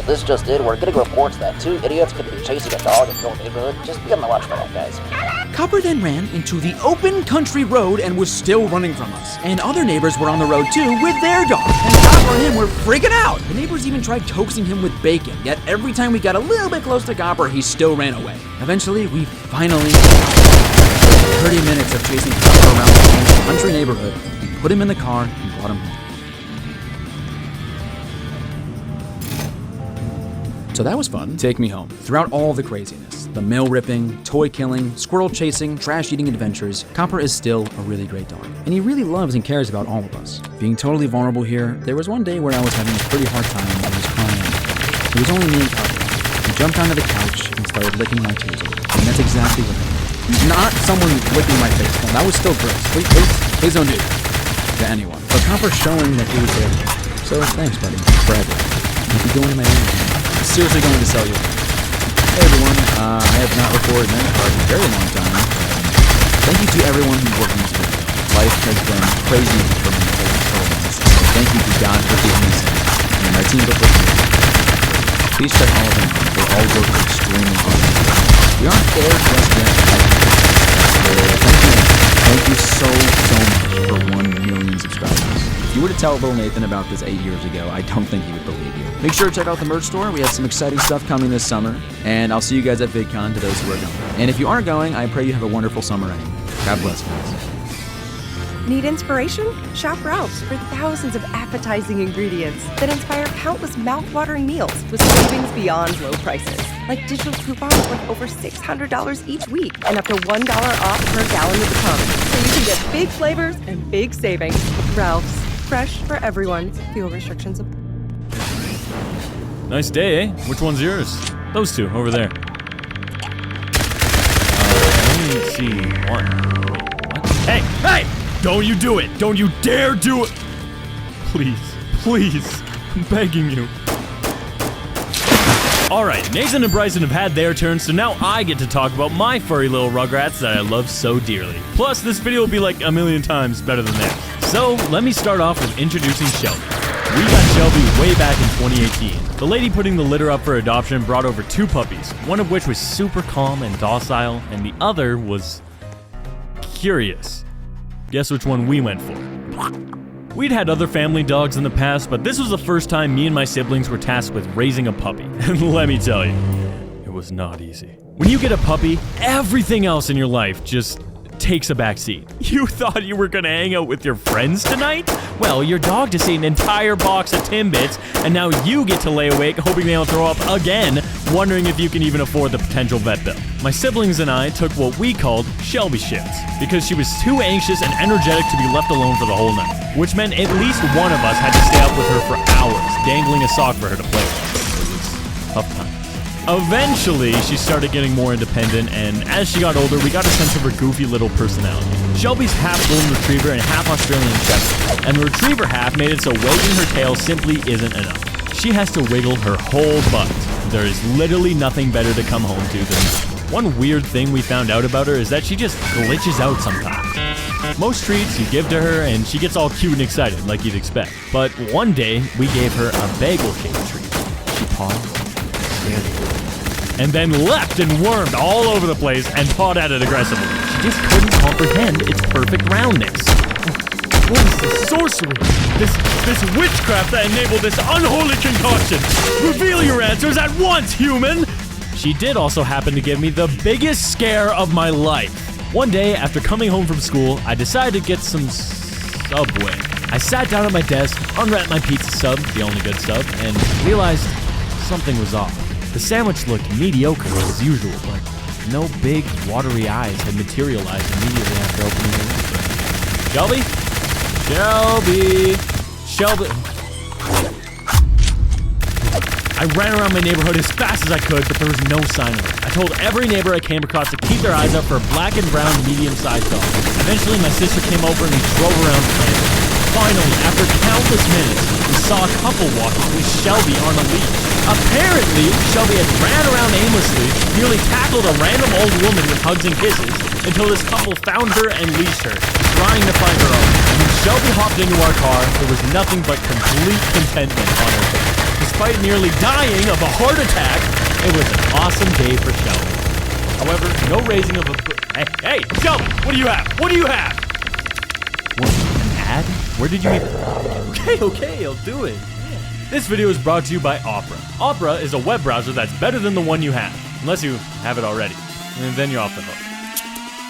This just did. We're getting reports that 2 idiots could be chasing a dog in your neighborhood. Just be on the watch for that, guys. Copper then ran into the open country road and was still running from us. And other neighbors were on the road too with their dogs. And Copper and him were freaking out. The neighbors even tried coaxing him with bacon, yet every time we got a little bit close to Copper, he still ran away. Eventually, we finally 30 minutes of chasing Copper around the country neighborhood. We put him in the car and brought him home. So that was fun. Take me home. Throughout all the craziness, the mail ripping, toy killing, squirrel chasing, trash eating adventures, Copper is still a really great dog. And he really loves and cares about all of us. Being totally vulnerable here, there was one day where I was having a pretty hard time and I was crying. It was only me and Copper. He jumped onto the couch and started licking my tears away. And that's exactly what I did. Not someone licking my face. No, that was still gross. Please don't do that to anyone. But Copper showing that he was there. So thanks, buddy, forever. If you go into my room, seriously going to sell you. Hey everyone, I have not recorded an end card in a very long time. Thank you to everyone who worked on this video. Life has been crazy for me over the months. So thank you to God for giving me some. And our team booklet. Please check all of them. They all work extremely hard. We aren't there just yet. Thank you so much for 1 million subscribers. If you were to tell Little Nathan about this 8 years ago, I don't think he would believe you. Make sure to check out the merch store. We have some exciting stuff coming this summer. And I'll see you guys at VidCon to those who are going. And if you aren't going, I pray you have a wonderful summer anyway. God bless, guys. Need inspiration? Shop Ralph's for thousands of appetizing ingredients that inspire countless mouth-watering meals with savings beyond low prices. Like digital coupons worth over $600 each week and up to $1 off per gallon of the pump. So you can get big flavors and big savings. Ralph's. Fresh for everyone. Fuel restrictions apply. Nice day, eh? Which one's yours? Those 2 over there. Let me see one. What? Hey! Hey! Don't you do it! Don't you dare do it! Please, I'm begging you. Alright, Nathan and Bryson have had their turn, so now I get to talk about my furry little rugrats that I love so dearly. Plus, this video will be like a million times better than theirs. So, let me start off with introducing Shelby. We got Shelby way back in 2018. The lady putting the litter up for adoption brought over 2 puppies, one of which was super calm and docile, and the other was curious. Guess which one we went for? We'd had other family dogs in the past, but this was the first time me and my siblings were tasked with raising a puppy. And let me tell you, it was not easy. When you get a puppy, everything else in your life just takes a backseat. You thought you were gonna hang out with your friends tonight? Well, your dog just ate an entire box of Timbits, and now you get to lay awake hoping they don't throw up again, wondering if you can even afford the potential vet bill. My siblings and I took what we called Shelby shifts, because she was too anxious and energetic to be left alone for the whole night, which meant at least one of us had to stay up with her for hours, dangling a sock for her to play with. It was tough time. Eventually, she started getting more independent, and as she got older, we got a sense of her goofy little personality. Shelby's half golden retriever and half Australian shepherd, and the retriever half made it so wagging her tail simply isn't enough. She has to wiggle her whole butt. There is literally nothing better to come home to than that. One weird thing we found out about her is that she just glitches out sometimes. Most treats you give to her, and she gets all cute and excited, like you'd expect. But one day, we gave her a bagel-shaped treat. She paused, stared at it, and then leapt and wormed all over the place and pawed at it aggressively. She just couldn't comprehend its perfect roundness. What is this sorcery? This witchcraft that enabled this unholy concoction? Reveal your answers at once, human! She did also happen to give me the biggest scare of my life. One day, after coming home from school, I decided to get some Subway. I sat down at my desk, unwrapped my pizza sub, the only good sub, and realized something was off. The sandwich looked mediocre as usual, but no big, watery eyes had materialized immediately after opening the window. Shelby? Shelby! I ran around my neighborhood as fast as I could, but there was no sign of her. I told every neighbor I came across to keep their eyes out for a black and brown medium-sized dog. Eventually, my sister came over and we drove around frantically. Finally, after countless minutes, we saw a couple walking with Shelby on a leash. Apparently, Shelby had ran around aimlessly, nearly tackled a random old woman with hugs and kisses, until this couple found her and leashed her, trying to find her own. And when Shelby hopped into our car, there was nothing but complete contentment on her face. Despite nearly dying of a heart attack, it was an awesome day for Shelby. However, no raising of a... Hey, Shelby, what do you have? What do you have? What, an ad? Where did you even... Okay, I'll do it. This video is brought to you by Opera. Opera is a web browser that's better than the one you have, unless you have it already, and then you're off the hook.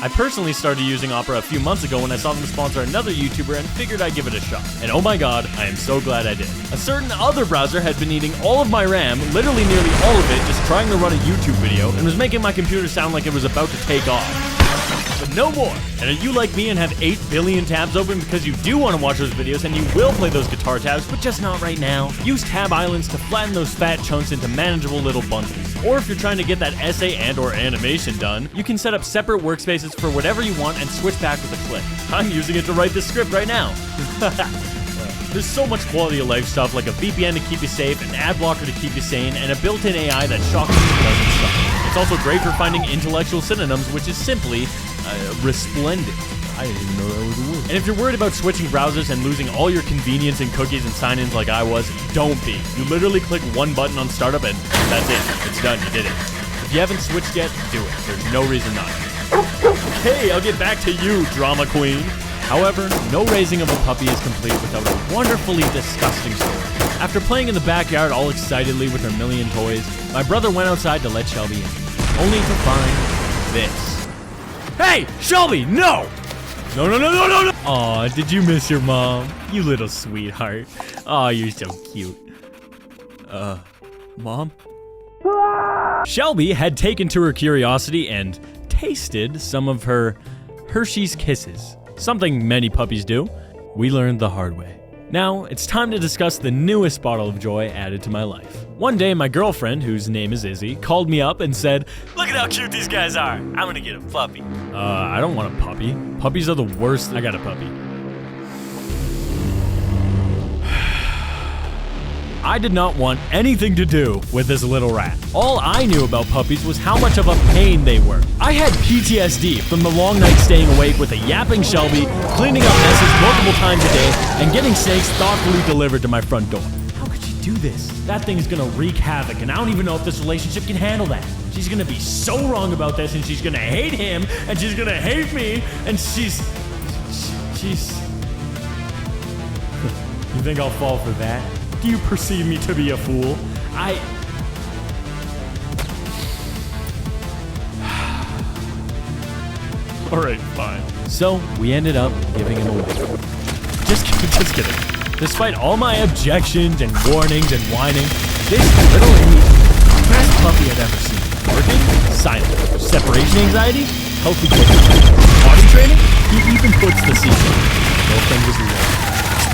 I personally started using Opera a few months ago when I saw them sponsor another YouTuber and figured I'd give it a shot. And oh my god, I am so glad I did. A certain other browser had been eating all of my RAM, literally nearly all of it, just trying to run a YouTube video, and was making my computer sound like it was about to take off. But no more. And are you like me and have 8 billion tabs open because you do want to watch those videos and you will play those guitar tabs, but just not right now? Use tab islands to flatten those fat chunks into manageable little bundles. Or if you're trying to get that essay and or animation done, you can set up separate workspaces for whatever you want and switch back with a click. I'm using it to write this script right now. There's so much quality of life stuff like a VPN to keep you safe, an ad blocker to keep you sane, and a built-in AI that shockingly doesn't suck. It's also great for finding intellectual synonyms, which is simply resplendent. I didn't even know that was a word. And if you're worried about switching browsers and losing all your convenience and cookies and sign-ins like I was, don't be. You literally click one button on startup and that's it. It's done. You did it. If you haven't switched yet, do it. There's no reason not to. Okay, I'll get back to you, drama queen. However, no raising of a puppy is complete without a wonderfully disgusting story. After playing in the backyard all excitedly with her million toys, my brother went outside to let Shelby in, only to find this. Hey, Shelby, no! No. Aw, did you miss your mom? You little sweetheart. Aw, you're so cute. Mom? Shelby had taken to her curiosity and tasted some of her Hershey's Kisses. Something many puppies do. We learned the hard way. Now, it's time to discuss the newest bottle of joy added to my life. One day, my girlfriend, whose name is Izzy, called me up and said, "Look at how cute these guys are. I'm gonna get a puppy." I don't want a puppy. Puppies are the worst. I got a puppy. I did not want anything to do with this little rat. All I knew about puppies was how much of a pain they were. I had PTSD from the long night staying awake with a yapping Shelby, cleaning up messes multiple times a day, and getting snakes thoughtfully delivered to my front door. How could she do this? That thing is gonna wreak havoc, and I don't even know if this relationship can handle that. She's gonna be so wrong about this, and she's gonna hate him, and she's gonna hate me, and she's... You think I'll fall for that? Do you perceive me to be a fool? Alright, fine. So, we ended up giving him away. Just kidding. Despite all my objections and warnings and whining, this little idiot, best puppy I've ever seen. Barking, silent, separation anxiety, healthy cooking, potty training, he even puts the season. Girlfriend was low.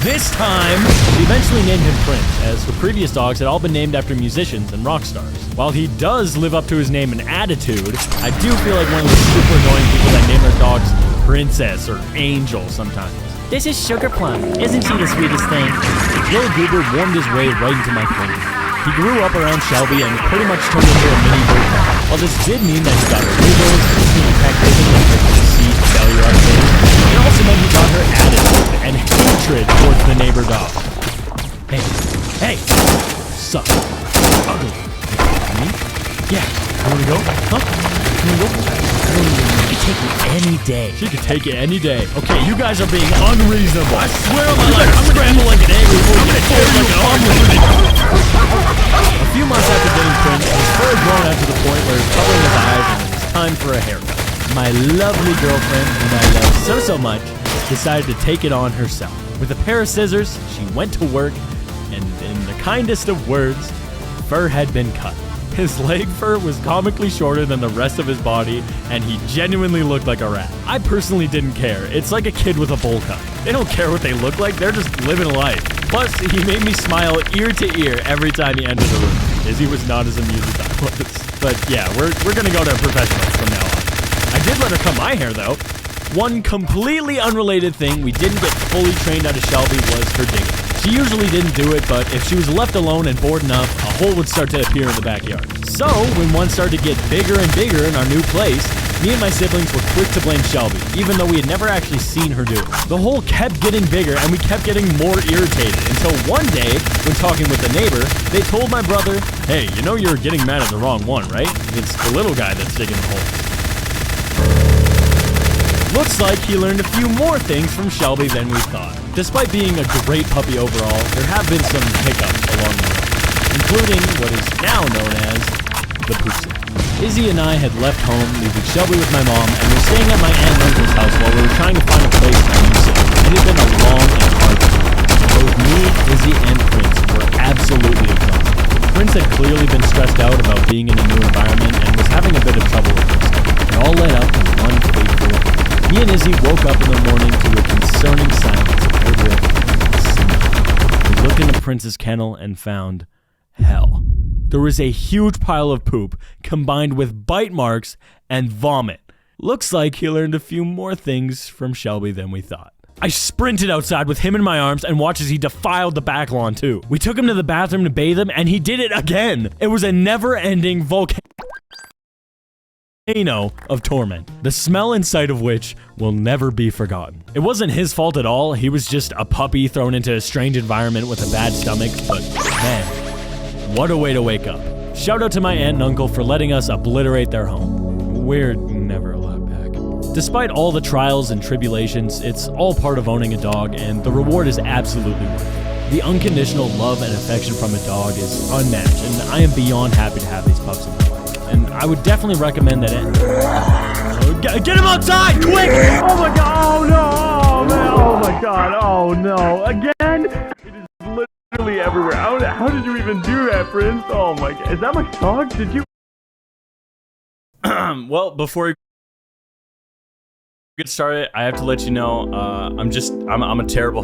This time, we eventually named him Prince, as her previous dogs had all been named after musicians and rock stars. While he does live up to his name and attitude, I do feel like one of those super annoying people that name their dogs Princess or Angel sometimes. This is Sugar Plum. Isn't she the sweetest thing? Little Goober warmed his way right into my corner. He grew up around Shelby and pretty much turned into a mini bird dog. While this did mean that he got her wiggles, sneak attack rating, and her conceit, failure up things, it also meant he got her attitude and hatred towards the neighbor dog. Hey, suck, ugly. Me? Yeah, you wanna go? Huh? You wanna go? She could take it any day. She could take it any day. Okay, you guys are being unreasonable. I swear on my life, I'm gonna scramble like an egg before you get tear like an omelet. A few months after getting Prince, his fur had grown out to the point where he's covering his eyes and it's time for a haircut. My lovely girlfriend, whom I love so much, decided to take it on herself. With a pair of scissors, she went to work, and in the kindest of words, fur had been cut. His leg fur was comically shorter than the rest of his body, and he genuinely looked like a rat. I personally didn't care. It's like a kid with a bowl cut. They don't care what they look like, they're just living life. Plus, he made me smile ear to ear every time he entered the room. Izzy was not as amused as I was. But yeah, we're gonna go to professionals from now on. I did let her cut my hair though. One completely unrelated thing we didn't get fully trained out of Shelby was her digging. She usually didn't do it, but if she was left alone and bored enough, a hole would start to appear in the backyard. So, when one started to get bigger and bigger in our new place, me and my siblings were quick to blame Shelby, even though we had never actually seen her do it. The hole kept getting bigger and we kept getting more irritated, until one day, when talking with the neighbor, they told my brother, "Hey, you know you're getting mad at the wrong one, right? It's the little guy that's digging the hole." Looks like he learned a few more things from Shelby than we thought. Despite being a great puppy overall, there have been some hiccups along the way, including what is now known as the poop sick. Izzy and I had left home, leaving Shelby with my mom, and were staying at my aunt and uncle's house while we were trying to find a place to use it. It had been a long and hard time. Both me, Izzy, and Prince were absolutely exhausted. Prince had clearly been stressed out about being in a new environment and was having a bit of trouble with himself. It all led up to one fateful day. Me and Izzy woke up in the morning to a concerning silence paired with smell. We looked into Prince's kennel and found hell. There was a huge pile of poop combined with bite marks and vomit. Looks like he learned a few more things from Shelby than we thought. I sprinted outside with him in my arms and watched as he defiled the back lawn too. We took him to the bathroom to bathe him and he did it again. It was a never-ending volcano of torment, the smell and sight of which will never be forgotten. It wasn't his fault at all. He was just a puppy thrown into a strange environment with a bad stomach, but man, what a way to wake up. Shout out to my aunt and uncle for letting us obliterate their home. We're never allowed back. Despite all the trials and tribulations, it's all part of owning a dog, and the reward is absolutely worth it. The unconditional love and affection from a dog is unmatched, and I am beyond happy to have these pups in my life. And I would definitely recommend that get him outside, quick! Oh my god, oh no, oh man, oh my god, oh no, again? It is literally everywhere. How did you even do that, Prince? Oh my god, is that my dog? Did you? Well, before we get started, I have to let you know, I'm a terrible...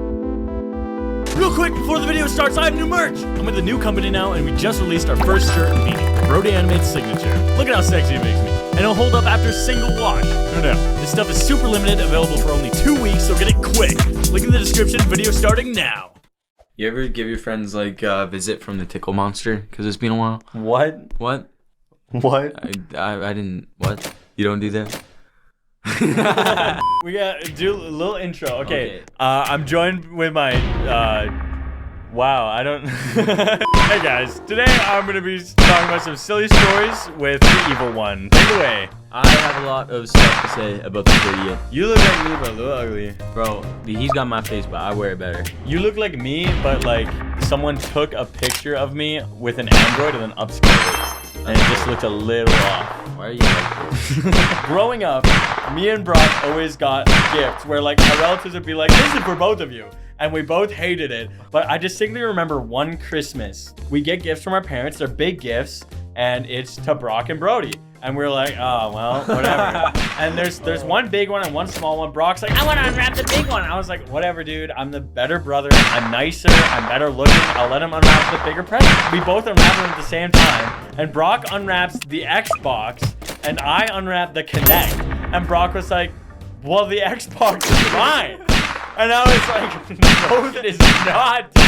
Real quick, before the video starts, I have new merch! I'm with a new company now, and we just released our first shirt and beanie, Brody Animate's signature. Look at how sexy it makes me. And it'll hold up after a single wash. No. This stuff is super limited, available for only 2 weeks, so get it quick. Link in the description, video starting now. You ever give your friends, like, a visit from the tickle monster? Because it's been a while. What? What? What? I didn't... What? You don't do that? We gotta do a little intro. Okay. I'm joined with my, wow, I don't... Hey guys, today I'm gonna be talking about some silly stories with the evil one. Take it away. I have a lot of stuff to say about the idiot. You look like me, but a little ugly. Bro, he's got my face, but I wear it better. You look like me, but like someone took a picture of me with an Android and then upscaled it. and it just looked a little off. Why are you like this? Growing up, me and Brock always got gifts where like our relatives would be like, this is for both of you. And we both hated it. But I distinctly remember one Christmas, we get gifts from our parents. They're big gifts, and it's to Brock and Brody. And we're like, oh, well, whatever. And there's one big one and one small one. Brock's like, I want to unwrap the big one. I was like, whatever, dude. I'm the better brother. I'm nicer. I'm better looking. I'll let him unwrap the bigger present. We both unwrap them at the same time. And Brock unwraps the Xbox, and I unwrap the Kinect. And Brock was like, well, the Xbox is mine. And I was like, no, it is not, dude.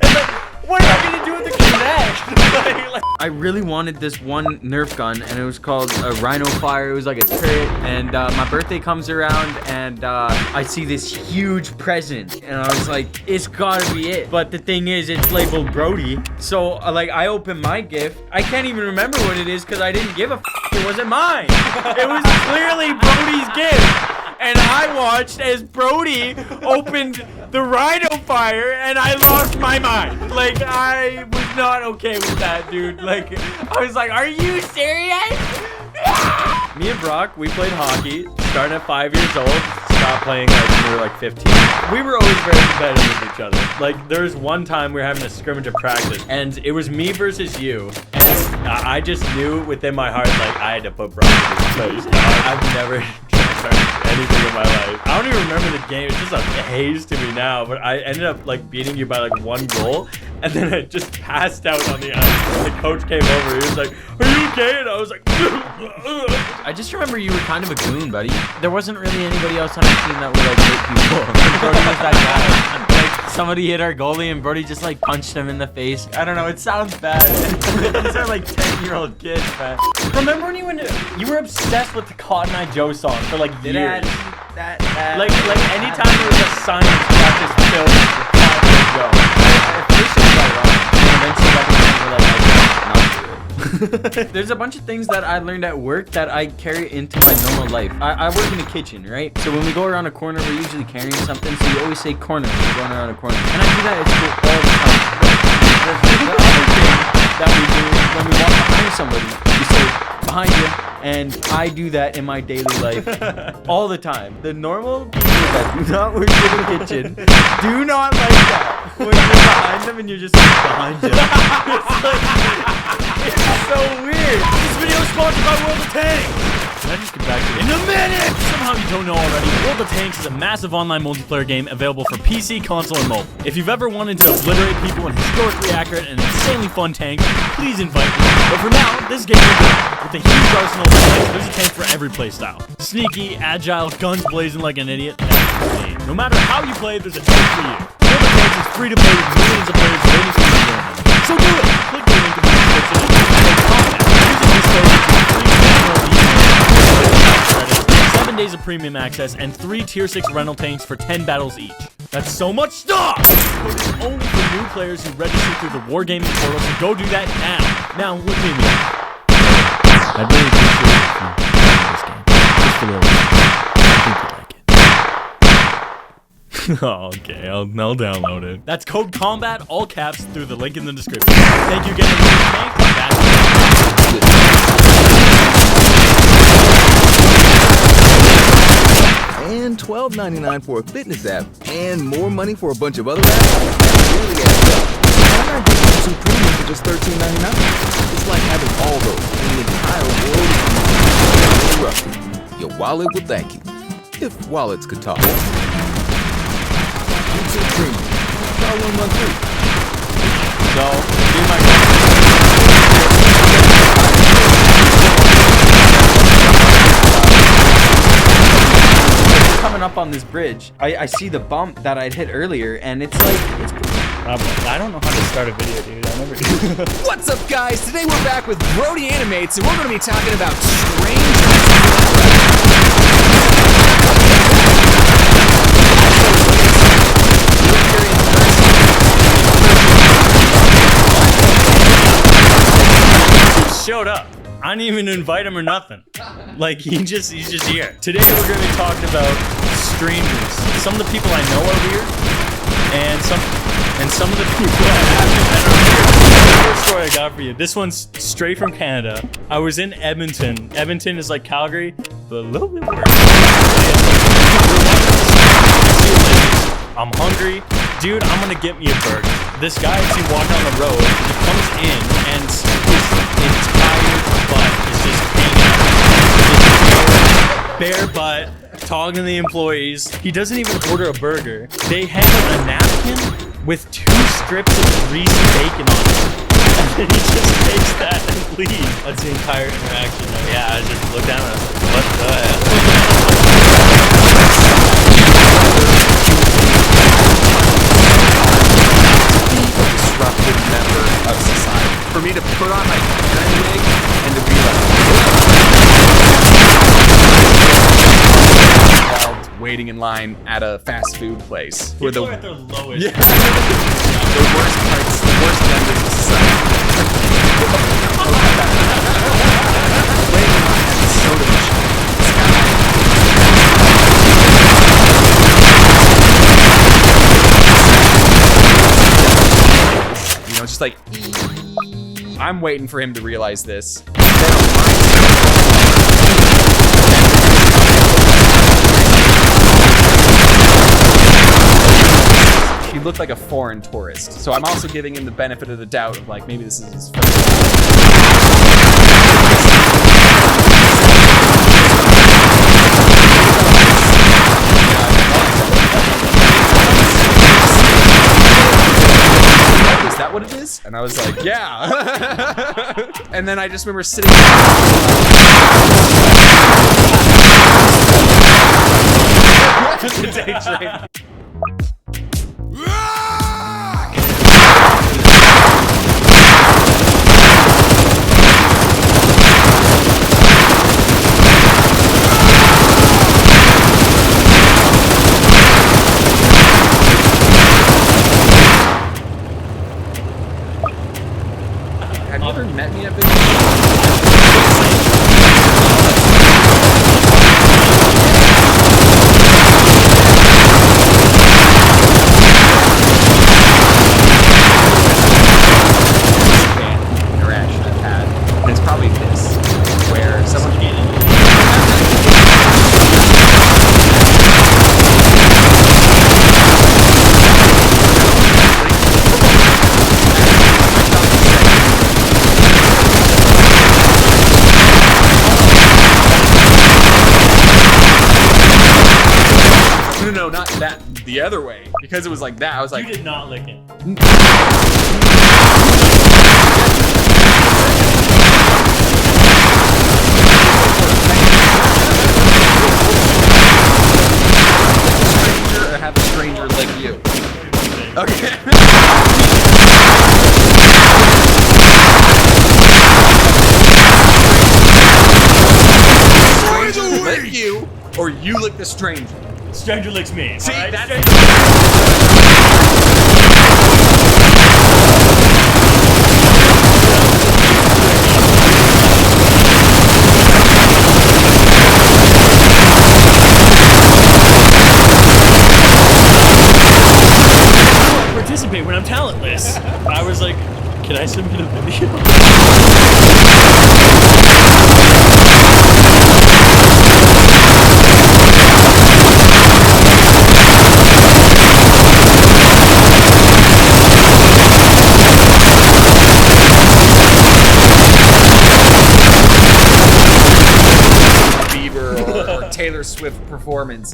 And like, what am I gonna do with the Kinect? like, I really wanted this one Nerf gun, and it was called a Rhino Fire. It was like a turret, and my birthday comes around, and I see this huge present, and I was like, it's gotta be it. But the thing is, it's labeled Brody. So like, I open my gift. I can't even remember what it is because I didn't give a f. It wasn't mine. It was clearly Brody's gift. And I watched as Brody opened the Rhino Fire, and I lost my mind. Like, I was not okay with that, dude. Like, I was like, are you serious? Me and Brock, we played hockey, starting at 5 years old, stopped playing like when we were like 15. We were always very competitive with each other. Like, there was one time we were having a scrimmage at practice, and it was me versus you. And I just knew within my heart, like, I had to put Brock in his place. I've never anything in my life. I don't even remember the game. It's just a haze to me now, but I ended up like beating you by like 1 goal, and then I just passed out on the ice. The coach came over. He was like, are you okay? And I was like, I just remember you were kind of a goon, buddy. There wasn't really anybody else on the team that would like hurt people. Brody was that guy. Like, somebody hit our goalie and Brody just like punched him in the face. I don't know, it sounds bad. These are like 10-year-old kids, man. Remember when you were obsessed with the Cotton Eye Joe song for like years? Like anytime there was a science practice filled with Cotton Eye Joe. At first it got wrong, and eventually got to like, I not do it. There's a bunch of things that I learned at work that I carry into my normal life. I work in a kitchen, right? So when we go around a corner, we're usually carrying something, so you always say corner when you're going around a corner. And I do that at school all the time. The other thing that we do is when we walk behind somebody, we say, behind you. And I do that in my daily life all the time. The normal people that do not work in the kitchen do not like that. When you're behind them and you're just like, behind you. It's so weird. This video is sponsored by World of Tanks. Can I just get back to it? In a minute! Somehow you don't know already, World of Tanks is a massive online multiplayer game available for PC, console, and mobile. If you've ever wanted to obliterate people in historically accurate and insanely fun tanks, please invite me. But for now, this game is good. With a huge arsenal of tanks, there's a tank for every playstyle. Sneaky, agile, guns blazing like an idiot, that's me. No matter how you play, there's a tank for you. World of Tanks is free to play with millions of players waiting for you to join them. So do it! Click the link in the description and play combat. Using this code, you get free credits, 7 days of premium access, and 3 tier 6 rental tanks for 10 battles each. That's so much stuff! But it's only for new players who register through the Wargaming portal, so go do that now. Now, look at me. I'd really appreciate it if you played this game. Just a little bit. I think you like it. Oh, okay, I'll download it. That's code COMBAT, all caps, through the link in the description. Thank you again for And $12.99 for a fitness app, and more money for a bunch of other apps. Really adds up. Why not get YouTube Premium for just $13.99? It's like having all those, and the entire world is interrupted. Your wallet will thank you, if wallets could talk. YouTube Premium. Try 1 month free. So, be my coming up on this bridge, I see the bump that I'd hit earlier, and it's like, I don't know how to start a video, dude. I never do. What's up, guys? Today we're back with Brody Animates, and we're going to be talking about strange. Showed up. I didn't even invite him or nothing. Like, he's just here. Today we're gonna be talking about strangers. Some of the people I know are weird. and some of the people I have. First story I got for you. This one's straight from Canada. I was in Edmonton. Edmonton is like Calgary, but a little bit worse. I'm hungry. Dude, I'm gonna get me a burger. This guy I see walking on the road, he comes in and his entire butt is just hanging out. Bare butt, talking to the employees. He doesn't even order a burger. They hand him a napkin with 2 strips of greasy bacon on it. And then he just takes that and leaves. That's the entire interaction. Yeah, I just looked down and I was like, what the hell? Disruptive member of society. For me to put on my Karen wig and to be like waiting in line at a fast food place. People are at their lowest. Yeah. The worst parts, the worst members of society. Waiting in line at a soda machine. You know, just like, I'm waiting for him to realize this. He looked like a foreign tourist, so I'm also giving him the benefit of the doubt of like, maybe this is his first Is that what it is? And I was like, yeah. And then I just remember sitting daydream. Have you ever met me at Big interaction I've had? And it's probably this, where someone No, not that. The other way. Because it was like that. I was like, You did not lick it. Stranger or have a stranger lick you. Okay. Stranger lick you, or you lick the stranger. Stranger licks me. See, right? that's participate when I'm talentless. I was like, can I submit a video? or Taylor Swift performance.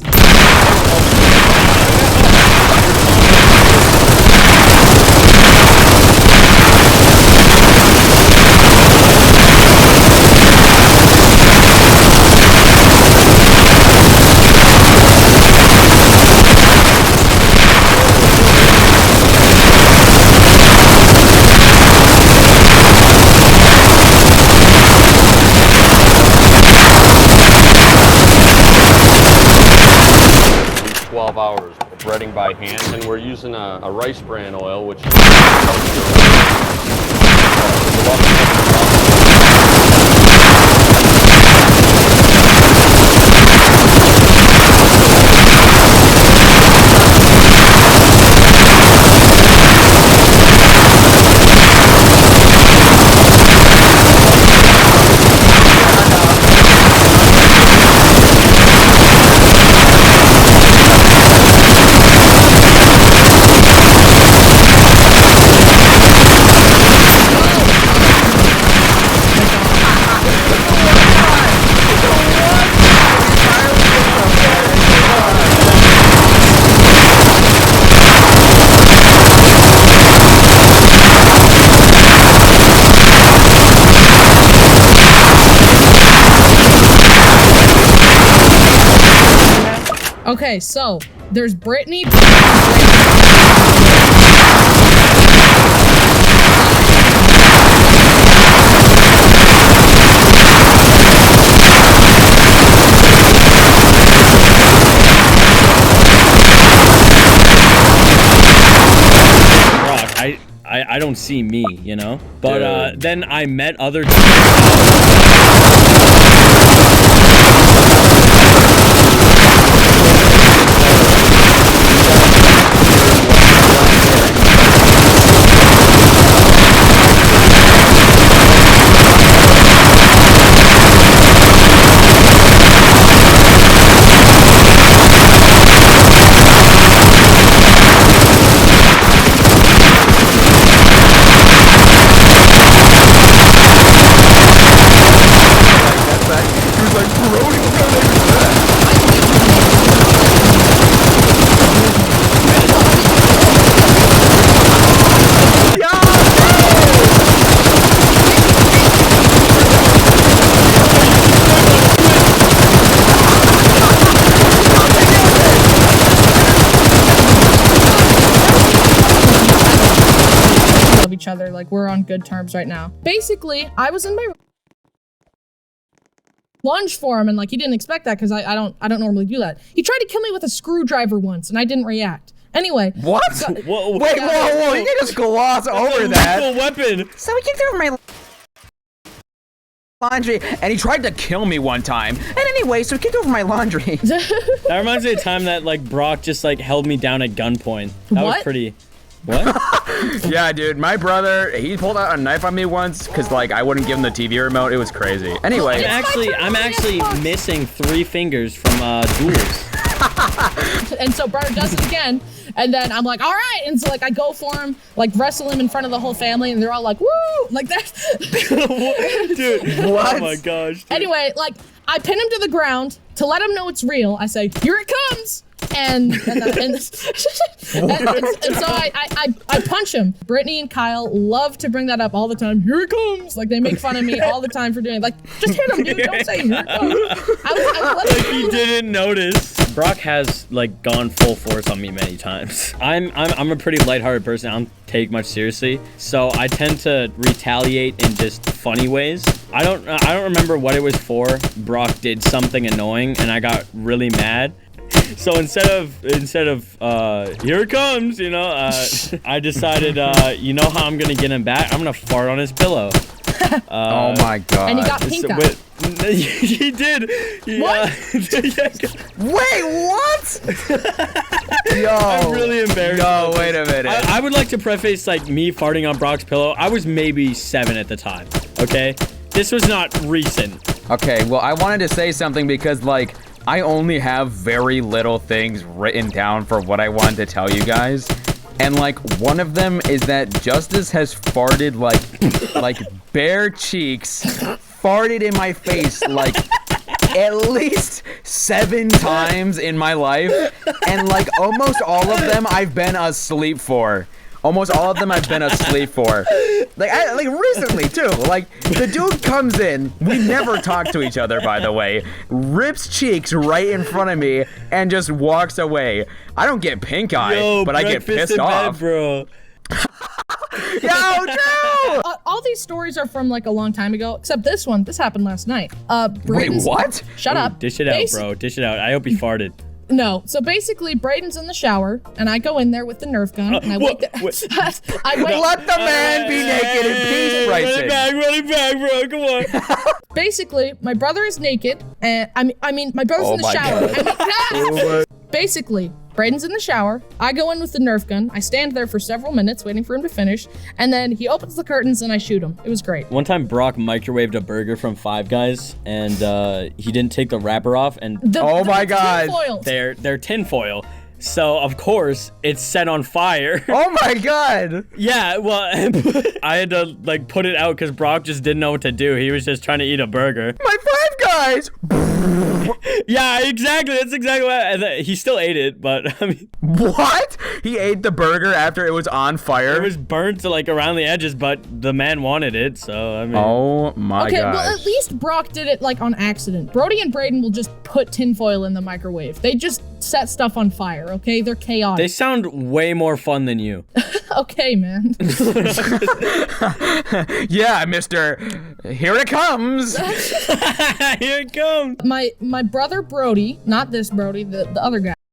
Hours of breading by hand, and we're using a rice bran oil, which Okay, so there's Brittany. I don't see me, you know? But then I met other each other, like we're on good terms right now. Basically, I was in my lunge for him, and like he didn't expect that because I don't normally do that. He tried to kill me with a screwdriver once, and I didn't react. Anyway. What? So, wait, whoa! You can just gloss over that. Weapon. So he kicked over my laundry, and he tried to kill me one time. And anyway, so he kicked over my laundry. That reminds me of the time that like Brock just like held me down at gunpoint. That was pretty. What? Yeah, dude, my brother, he pulled out a knife on me once because like I wouldn't give him the TV remote. It was crazy. Anyway, I'm actually missing 3 fingers from duels. And so Brother does it again, and then I'm like, all right, and so like I go for him, like wrestle him in front of the whole family, and they're all like, woo, like that. Dude, what? Oh my gosh. Dude. Anyway, like I pin him to the ground to let him know it's real. I say, here it comes. And so I punch him. Brittany and Kyle love to bring that up all the time. Here it comes. Like they make fun of me all the time for doing it. Like, just hit him, dude. Don't say here it comes. Like he didn't notice. Brock has like gone full force on me many times. I'm a pretty lighthearted person. I don't take much seriously, so I tend to retaliate in just funny ways. I don't remember what it was for. Brock did something annoying, and I got really mad. So instead of here it comes, you know, I decided, you know how I'm gonna get him back? I'm gonna fart on his pillow. Oh my god! And he got pink eye. He did. What? Wait, what? Yo, I'm really embarrassed. No, wait a minute. I would like to preface like me farting on Brock's pillow. I was maybe 7 at the time. Okay, this was not recent. Okay, well, I wanted to say something because like. I only have very little things written down for what I wanted to tell you guys. And like one of them is that Justice has farted like bare cheeks, farted in my face like at least 7 times in my life. And like almost all of them I've been asleep for. Almost all of them I've been asleep for. Like recently too. Like the dude comes in, we never talk to each other by the way, rips cheeks right in front of me and just walks away. I don't get pink eye, but I get pissed off. Bro. Yo, no! All these stories are from like a long time ago, except this one. This happened last night. Wait, what? Shut up. Dish it out, bro. Dish it out. I hope he farted. No. So basically, Braden's in the shower, and I go in there with the Nerf gun, and I wait. Let the man be naked in peace, Bryson. Run it back, bro. Come on. Basically, my brother is naked, and I mean, my brother's in the shower. Basically, Braden's in the shower. I go in with the Nerf gun. I stand there for several minutes waiting for him to finish, and then he opens the curtains and I shoot him. It was great. One time, Brock microwaved a burger from Five Guys, and he didn't take the wrapper off, and oh my god, they're tinfoil. So of course it's set on fire. Oh my god. Yeah, well, I had to like put it out because Brock just didn't know what to do. He was just trying to eat a burger. My Five Guys. Yeah, exactly. That's exactly what he still ate it, but I mean, what? He ate the burger after it was on fire? It was burnt like around the edges, but the man wanted it, so I mean. Oh my god. Okay, well at least Brock did it like on accident. Brody and Braden will just put tinfoil in the microwave. They just set stuff on fire, okay? They're chaotic. They sound way more fun than you. Okay, man. Yeah, mister. Here it comes. Here it comes. My brother Brody, not this Brody, the other guy,